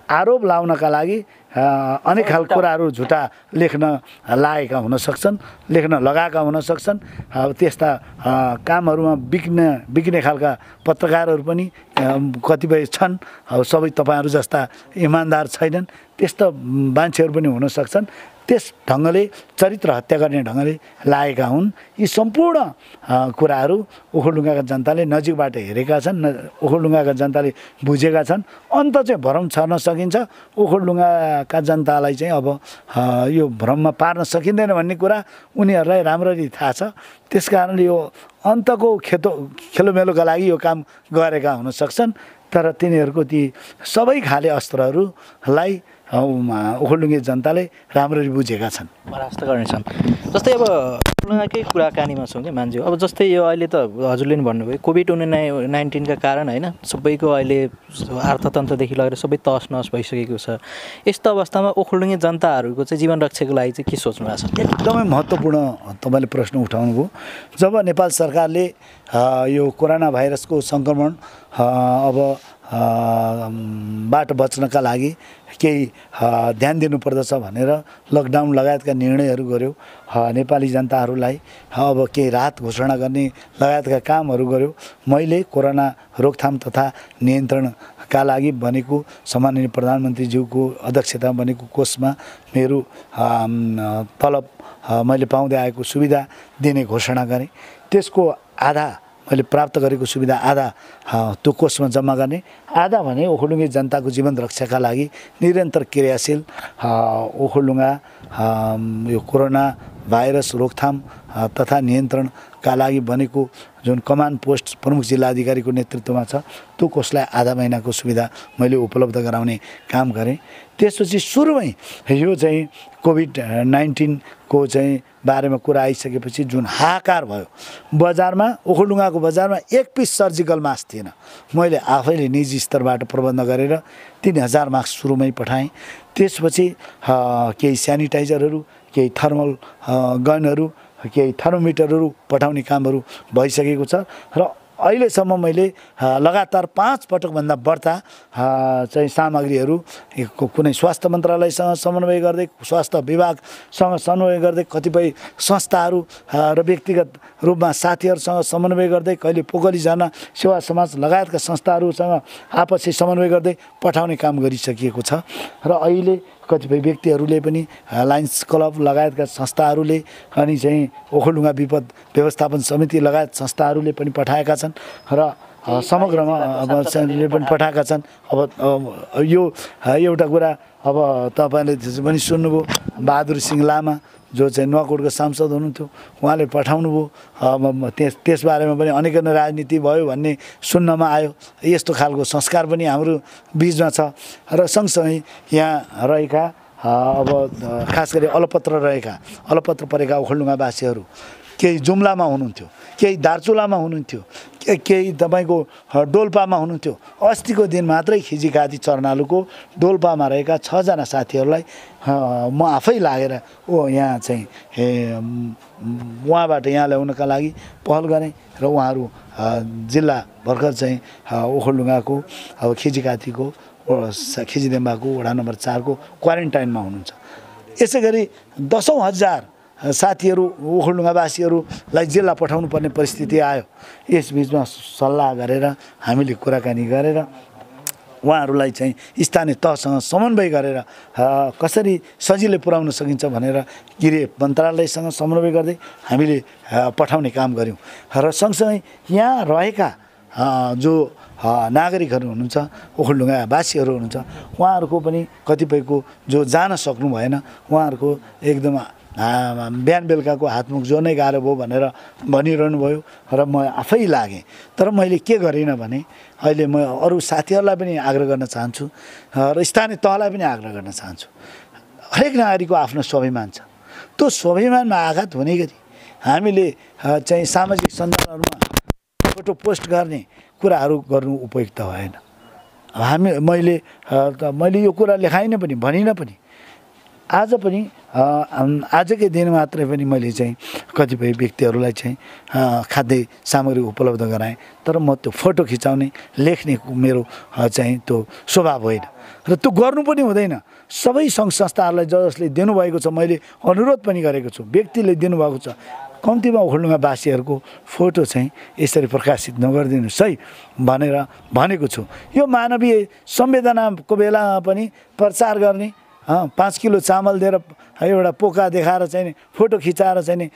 आरोप लाउनका लागि अनेक खालका कुराहरू झुटा लेख्न लागेका हुन सक्छन्, लेख्न लगाएका हुन सक्छन्। त्यस्ता कामहरूमा बिक्ने खालका पत्रकारहरू पनि कतिपय छन्। सबै तपाईँहरू जस्ता इमान्दार छैनन्, त्यस्ता मान्छेहरू पनि हुन सक्छन्। त्यस ढङ्गले चरित्र हत्या गर्ने ढङ्गले लागेका हुन्। यी सम्पूर्ण कुराहरू ओखलढुङ्गाका जनताले नजिकबाट हेरेका छन्, ओखलढुङ्गाका जनताले बुझेका छन्। अन्त चाहिँ भ्रम छर्न सकिन्छ, ओखलढुङ्गाका जनतालाई चाहिँ अब यो भ्रममा पार्न सकिँदैन भन्ने कुरा उनीहरूलाई राम्ररी थाहा छ। त्यस कारणले यो अन्तको खेलोमेलोका लागि यो काम गरेका हुन सक्छन्। तर तिनीहरूको ती सबै खाले अस्त्रहरूलाई ओखलढुङ्गे जनताले राम्ररी बुझेका छन्, परास्त गर्नेछन्। जस्तै अब ओखलढुङ्गाकै कुराकानीमा छौँ कि मान्छे, अब जस्तै यो अहिले त हजुरले नि भन्नुभयो कोभिड-19 का कारण होइन, सबैको अहिले अर्थतन्त्रदेखि लगेर सबै तहस नहस भइसकेको छ। यस्तो अवस्थामा ओखलढुङ्गे जनताहरूको चाहिँ जीवन रक्षाको लागि चाहिँ के सोच्नु भएको छ? एकदमै महत्त्वपूर्ण तपाईँले प्रश्न उठाउनु भयो। जब नेपाल सरकारले यो कोरोना भाइरसको सङ्क्रमण अब बाट बच्नका लागि केही ध्यान दिनुपर्दछ भनेर लकडाउन लगायतका निर्णयहरू गर्यो, नेपाली जनताहरूलाई अब केही राहत घोषणा गर्ने लगायतका कामहरू गर्यो। मैले कोरोना रोकथाम तथा नियन्त्रणका लागि बनेको सम्माननीय प्रधानमन्त्रीज्यूको अध्यक्षतामा बनेको कोषमा मेरो तलब मैले पाउँदै आएको सुविधा दिने घोषणा गरेँ। त्यसको आधा मैले प्राप्त गरेको सुविधा आधा त्यो कोषमा जम्मा गर्ने, आधा भने ओखलढुङ्गे जनताको जीवन रक्षाका लागि निरन्तर क्रियाशील ओखलढुङ्गा यो कोरोना भाइरस रोकथाम तथा नियन्त्रणका लागि बनेको जुन कमान्ड पोस्ट प्रमुख जिल्ला अधिकारीको नेतृत्वमा छ, त्यो कोषलाई आधा महिनाको सुविधा मैले उपलब्ध गराउने काम गरेँ। त्यसपछि सुरुमै यो चाहिँ कोभिड-19 को चाहिँ बारेमा कुरा आइसकेपछि जुन हाहाकार भयो बजारमा, ओखलढुङ्गाको बजारमा एक पिस सर्जिकल मास्क थिएन। मैले आफैले निजी स्तरबाट प्रबन्ध गरेर 3000 मास्क सुरुमै पठाएँ। त्यसपछि केही सेनिटाइजरहरू, केही थर्मल गनहरू, केही थर्मोमिटरहरू पठाउने कामहरू भइसकेको छ। र अहिलेसम्म मैले लगातार 5 पटकभन्दा बढ्ता चाहिँ सामग्रीहरू कुनै स्वास्थ्य मन्त्रालयसँग समन्वय गर्दै, स्वास्थ्य विभागसँग समन्वय गर्दै, कतिपय संस्थाहरू र व्यक्तिगत रूपमा साथीहरूसँग समन्वय गर्दै, कहिले पोखली झरना सेवा समाज लगायतका संस्थाहरूसँग आपसी समन्वय गर्दै पठाउने काम गरिसकिएको छ। र अहिले कतिपय व्यक्तिहरूले पनि लायन्स क्लब लगायतका संस्थाहरूले अनि चाहिँ ओखलढुङ्गा विपद व्यवस्थापन समिति लगायत संस्थाहरूले पनि पठाएका छन् र समग्रमा अब पनि पठाएका छन्। अब यो एउटा कुरा अब तपाईँले पनि सुन्नुभयो, बहादुर सिंह लामा जो चाहिँ नुवाकोटको सांसद हुनुहुन्थ्यो, उहाँले पठाउनु भयो। अब त्यसबारेमा पनि अनेक राजनीति भयो भन्ने सुन्नमा आयो। यस्तो खालको संस्कार पनि हाम्रो बिचमा छ। र सँगसँगै यहाँ रहेका अब खास गरी अलपत्र परेका ओखलढुङ्गावासीहरू केही जुम्लामा हुनुहुन्थ्यो, केही दार्चुलामा हुनुहुन्थ्यो, केही तपाईँको डोल्पामा हुनुहुन्थ्यो। अस्तिको दिन मात्रै खिजीखाती चर्नालुको डोल्पामा रहेका 6 जना साथीहरूलाई म आफै लागेर यहाँ चाहिँ उहाँबाट यहाँ ल्याउनका लागि पहल गरेँ र उहाँहरू जिल्ला भर्खर चाहिँ ओखलढुङ्गाको अब खिजीखातीको खिजीदेम्बाको वडा नम्बर 4 को क्वारेन्टाइनमा हुनुहुन्छ। यसै गरी 10औं हजार साथीहरू ओखलढुङ्गावासीहरूलाई जिल्ला पठाउनु पर्ने परिस्थिति आयो। यसबिचमा सल्लाह गरेर हामीले कुराकानी गरेर उहाँहरूलाई चाहिँ स्थानीय तहसँग समन्वय गरेर कसरी सजिलै पुर्याउन सकिन्छ भनेर गृह मन्त्रालयसँग समन्वय गर्दै हामीले पठाउने काम गऱ्यौँ र सँगसँगै यहाँ रहेका जो नागरिकहरू हुनुहुन्छ ओखलढुङ्गावासीहरू हुनुहुन्छ उहाँहरूको पनि कतिपयको जो जान सक्नु भएन उहाँहरूको एकदम बिहान बेलुकाको हातमुख जोड्नै गाह्रो भयो भनेर भनिरहनु भयो र म आफै लागेँ तर मैले के गरिनँ भने अहिले म अरू साथीहरूलाई पनि आग्रह गर्न चाहन्छु र स्थानीय तहलाई पनि आग्रह गर्न चाहन्छु हरेक नागरिकको आफ्नो स्वाभिमान छ त्यो स्वाभिमानमा आघात हुने गरी हामीले चाहिँ सामाजिक सञ्जालहरूमा फोटो पोस्ट गर्ने कुराहरू गर्नु उपयुक्त भएन मैले यो कुरा लेखाइनँ पनि भनिनँ पनि आज पनि आजकै दिन मात्रै पनि मैले चाहिँ कतिपय व्यक्तिहरूलाई चाहिँ खाद्य सामग्री उपलब्ध गराएँ तर म त्यो फोटो खिचाउने लेख्ने मेरो चाहिँ त्यो स्वभाव होइन र त्यो गर्नु पनि हुँदैन सबै सङ्घ संस्थाहरूलाई जसले दिनुभएको छ मैले अनुरोध पनि गरेको छु व्यक्तिले दिनुभएको छ कम्तीमा ओखलढुङ्गावासीहरूको फोटो चाहिँ यसरी प्रकाशित नगरिदिनुहोस् है भनेर भनेको छु यो मानवीय संवेदनाको बेलामा पनि प्रचार गर्ने 5 किलो चामल दिएर एउटा पोका देखाएर चाहिँ फोटो खिचाएर चाहिँ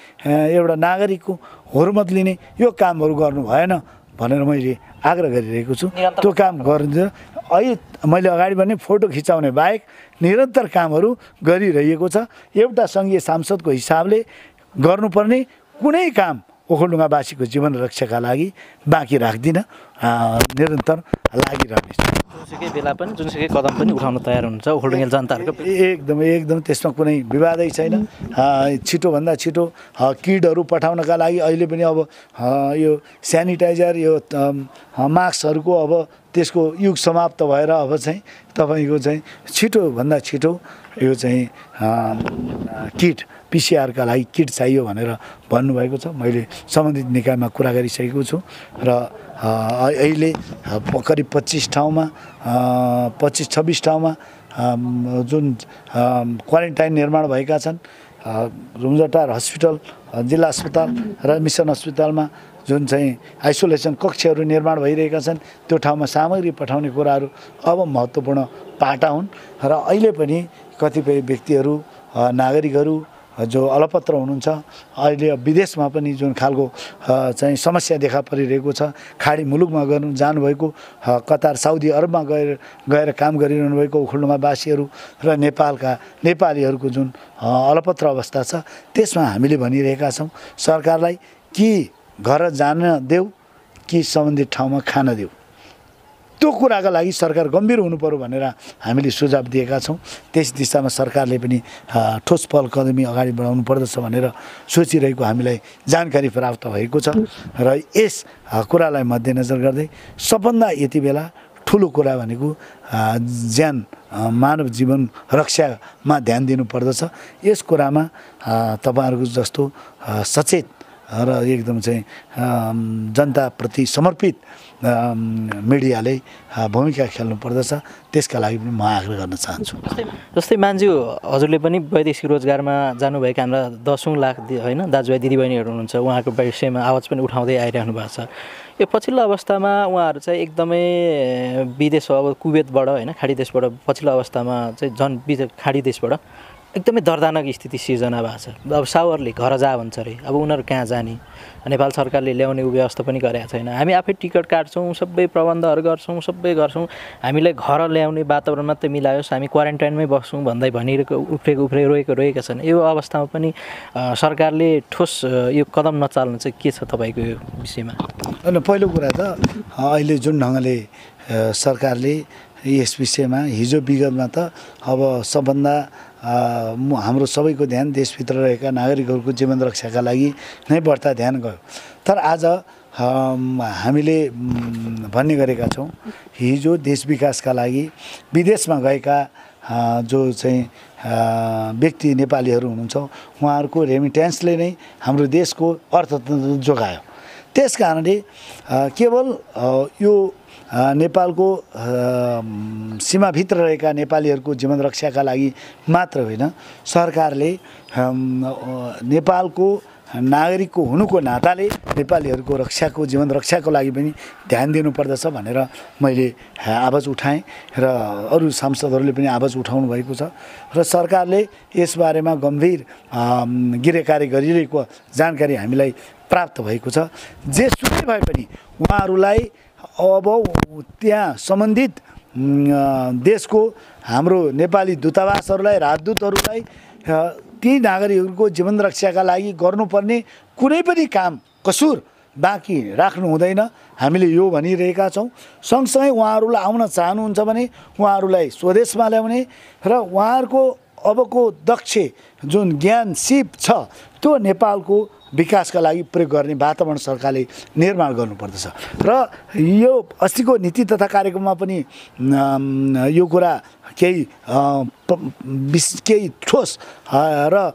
एउटा नागरिकको हुर्मत लिने यो कामहरू गर्नु भएन भनेर मैले आग्रह गरिरहेको छु त्यो काम गरिदिनु अहिले मैले अगाडि भने फोटो खिचाउने बाहेक निरन्तर कामहरू गरिरहेको छ एउटा सङ्घीय सांसदको हिसाबले गर्नुपर्ने कुनै काम ओखलढुङ्गावासीको जीवन रक्षाका लागि बाँकी राख्दिनँ निरन्तर लागिरहनेछ जुनसुकै बेला पनि जुनसुकै कदम पनि उठाउन तयार हुनुहुन्छ ओखलढुङ्गा जनताहरूको एकदम त्यसमा कुनै विवादै छैन छिटोभन्दा छिटो किटहरू पठाउनका लागि अहिले पनि अब यो सेनिटाइजर यो मास्कहरूको अब त्यसको युग समाप्त भएर अब चाहिँ तपाईँको चाहिँ छिटोभन्दा छिटो यो चाहिँ किट पिसिआरका लागि किट चाहियो भनेर भन्नुभएको छ मैले सम्बन्धित निकायमा कुरा गरिसकेको छु र अहिले करिब 25 ठाउँमा 25-26 ठाउँमा जुन क्वारेन्टाइन निर्माण भएका छन् रुम्जाटार हस्पिटल जिल्ला अस्पताल र मिसन अस्पतालमा जुन चाहिँ आइसोलेसन कक्षहरू निर्माण भइरहेका छन् त्यो ठाउँमा सामग्री पठाउने कुराहरू अब महत्त्वपूर्ण पाटा हुन् र अहिले पनि कतिपय व्यक्तिहरू नागरिकहरू जो अलपत्र हुनुहुन्छ अहिले विदेशमा पनि जुन खालको चाहिँ समस्या देखा परिरहेको छ खाडी मुलुकमा गर्नु जानुभएको कतार साउदी अरबमा गएर काम गरिरहनु भएको ओखलढुङ्गावासीहरू र नेपालीहरूको जुन अलपत्र अवस्था छ त्यसमा हामीले भनिरहेका छौँ सरकारलाई कि घर जान देऊ कि सम्बन्धित ठाउँमा खान देऊ त्यो कुराका लागि सरकार गम्भीर हुनुपर्यो भनेर हामीले सुझाव दिएका छौँ त्यस दिशामा सरकारले पनि ठोस पहल कदमी अगाडि बढाउनु पर्दछ भनेर सोचिरहेको हामीलाई जानकारी प्राप्त भएको छ र यस कुरालाई मध्यनजर गर्दै सबभन्दा यति बेला ठुलो कुरा भनेको ज्यान मानव जीवन रक्षामा ध्यान दिनुपर्दछ यस कुरामा तपाईँहरूको जस्तो सचेत र एकदम चाहिँ जनताप्रति समर्पित मिडियाले भूमिका खेल्नु पर्दछ त्यसका लागि पनि म आग्रह गर्न चाहन्छु जस्तै मान्छे हजुरले पनि वैदेशिक रोजगारमा जानुभएका हाम्रा 10 लाख होइन दाजुभाइ दिदीबहिनीहरू हुनुहुन्छ उहाँको विषयमा आवाज पनि उठाउँदै आइरहनु भएको छ यो पछिल्लो अवस्थामा उहाँहरू चाहिँ एकदमै विदेश अब कुवेतबाट होइन खाडी देशबाट पछिल्लो अवस्थामा चाहिँ खाडी देशबाट एकदमै दर्दनाक स्थिति सिर्जना भएको छ अब सावरले घर जा भन्छ अरे अब उनीहरू कहाँ जाने नेपाल सरकारले ल्याउने व्यवस्था पनि गरेको छैन हामी आफै टिकट काट्छौँ सबै प्रबन्धहरू गर्छौँ सबै गर्छौँ हामीलाई घर ल्याउने वातावरण मात्रै मिलायोस् हामी क्वारेन्टाइनमै बस्छौँ भन्दै भनिरहेको रोएका छन् यो अवस्थामा पनि सरकारले ठोस यो कदम नचाल्नु चाहिँ के छ तपाईँको यो विषयमा होइन पहिलो कुरा त अहिले जुन ढङ्गले सरकारले यस विषयमा हिजो विगतमा त अब सबभन्दा हाम्रो सबैको ध्यान देशभित्र रहेका नागरिकहरूको जीवन रक्षाका लागि नै बढ्ता ध्यान गयो तर आज हामीले भन्ने गरेका छौँ हिजो देश विकासका लागि विदेशमा गएका जो चाहिँ व्यक्ति नेपालीहरू हुनुहुन्छ उहाँहरूको रेमिट्यान्सले नै हाम्रो देशको अर्थतन्त्र जोगायो त्यस कारणले केवल यो नेपालको सीमाभित्र रहेका नेपालीहरूको जीवन रक्षाका लागि मात्र होइन सरकारले नेपालको नागरिकको हुनुको नाताले नेपालीहरूको रक्षाको जीवन रक्षाको लागि पनि ध्यान दिनुपर्दछ भनेर मैले आवाज उठाएँ र अरू सांसदहरूले पनि आवाज उठाउनु भएको छ र सरकारले यसबारेमा गम्भीर गिरेकार्य गरिरहेको जानकारी हामीलाई प्राप्त भएको छ। जेसुकै भए पनि उहाँहरूलाई अब त्यहाँ सम्बन्धित देशको हाम्रो नेपाली दूतावासहरूलाई राजदूतहरूलाई ती नागरिकहरूको जीवन रक्षाका लागि गर्नुपर्ने कुनै पनि काम कसुर बाँकी राख्नु हुँदैन हामीले यो भनिरहेका छौँ। सँगसँगै उहाँहरूलाई आउन चाहनुहुन्छ भने उहाँहरूलाई स्वदेशमा ल्याउने र उहाँहरूको अबको दक्ष जुन ज्ञान सिप छ त्यो नेपालको विकासका लागि प्रयोग गर्ने वातावरण सरकारले निर्माण गर्नुपर्दछ र यो अस्तिको नीति तथा कार्यक्रममा पनि यो कुरा केही ठोस र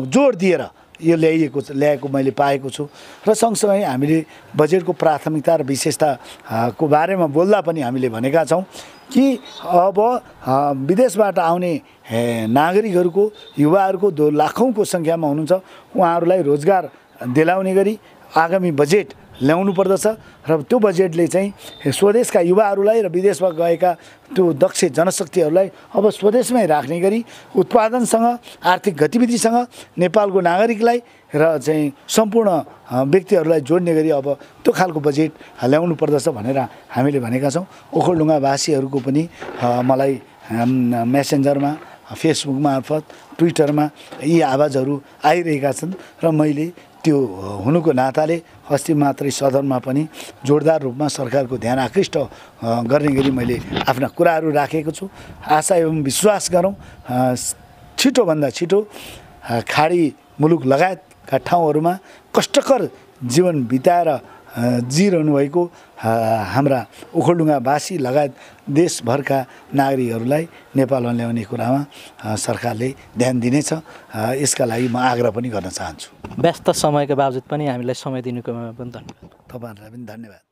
जोड दिएर यो ल्याएको मैले पाएको छु र सँगसँगै हामीले बजेटको प्राथमिकता र विशेषताको बारेमा बोल्दा पनि हामीले भनेका छौँ कि अब विदेशबाट आउने नागरिकहरूको युवाहरूको लाखौँको सङ्ख्यामा हुनुहुन्छ उहाँहरूलाई रोजगार दिलाउने गरी आगामी बजेट ल्याउनु पर्दछ र त्यो बजेटले चाहिँ स्वदेशका युवाहरूलाई र विदेशमा गएका त्यो दक्ष जनशक्तिहरूलाई अब स्वदेशमै राख्ने गरी उत्पादनसँग आर्थिक गतिविधिसँग नेपालको नागरिकलाई र चाहिँ सम्पूर्ण व्यक्तिहरूलाई जोड्ने गरी अब त्यो खालको बजेट ल्याउनु पर्दछ भनेर हामीले भनेका छौँ। ओखलढुङ्गावासीहरूको पनि मलाई मेसेन्जरमा फेसबुक मार्फत ट्विटरमा यी आवाजहरू आइरहेका छन् र मैले त्यो हुनुको नाताले अस्ति मात्रै सदनमा पनि जोरदार रूपमा सरकारको ध्यान आकृष्ट गर्ने गरी मैले आफ्ना कुराहरू राखेको छु। आशा एवं विश्वास गरौँ छिटोभन्दा छिटो खाडी मुलुक लगायतका ठाउँहरूमा कष्टकर जीवन बिताएर जिरहनु भएको हाम्रा ओखलढुङ्गावासी लगायत देशभरका नागरिकहरूलाई नेपालमा ल्याउने कुरामा सरकारले ध्यान दिनेछ। यसका लागि म आग्रह पनि गर्न चाहन्छु। व्यस्त समयको बावजुद पनि हामीलाई समय दिनुकोमा पनि धन्यवाद। तपाईँहरूलाई पनि धन्यवाद।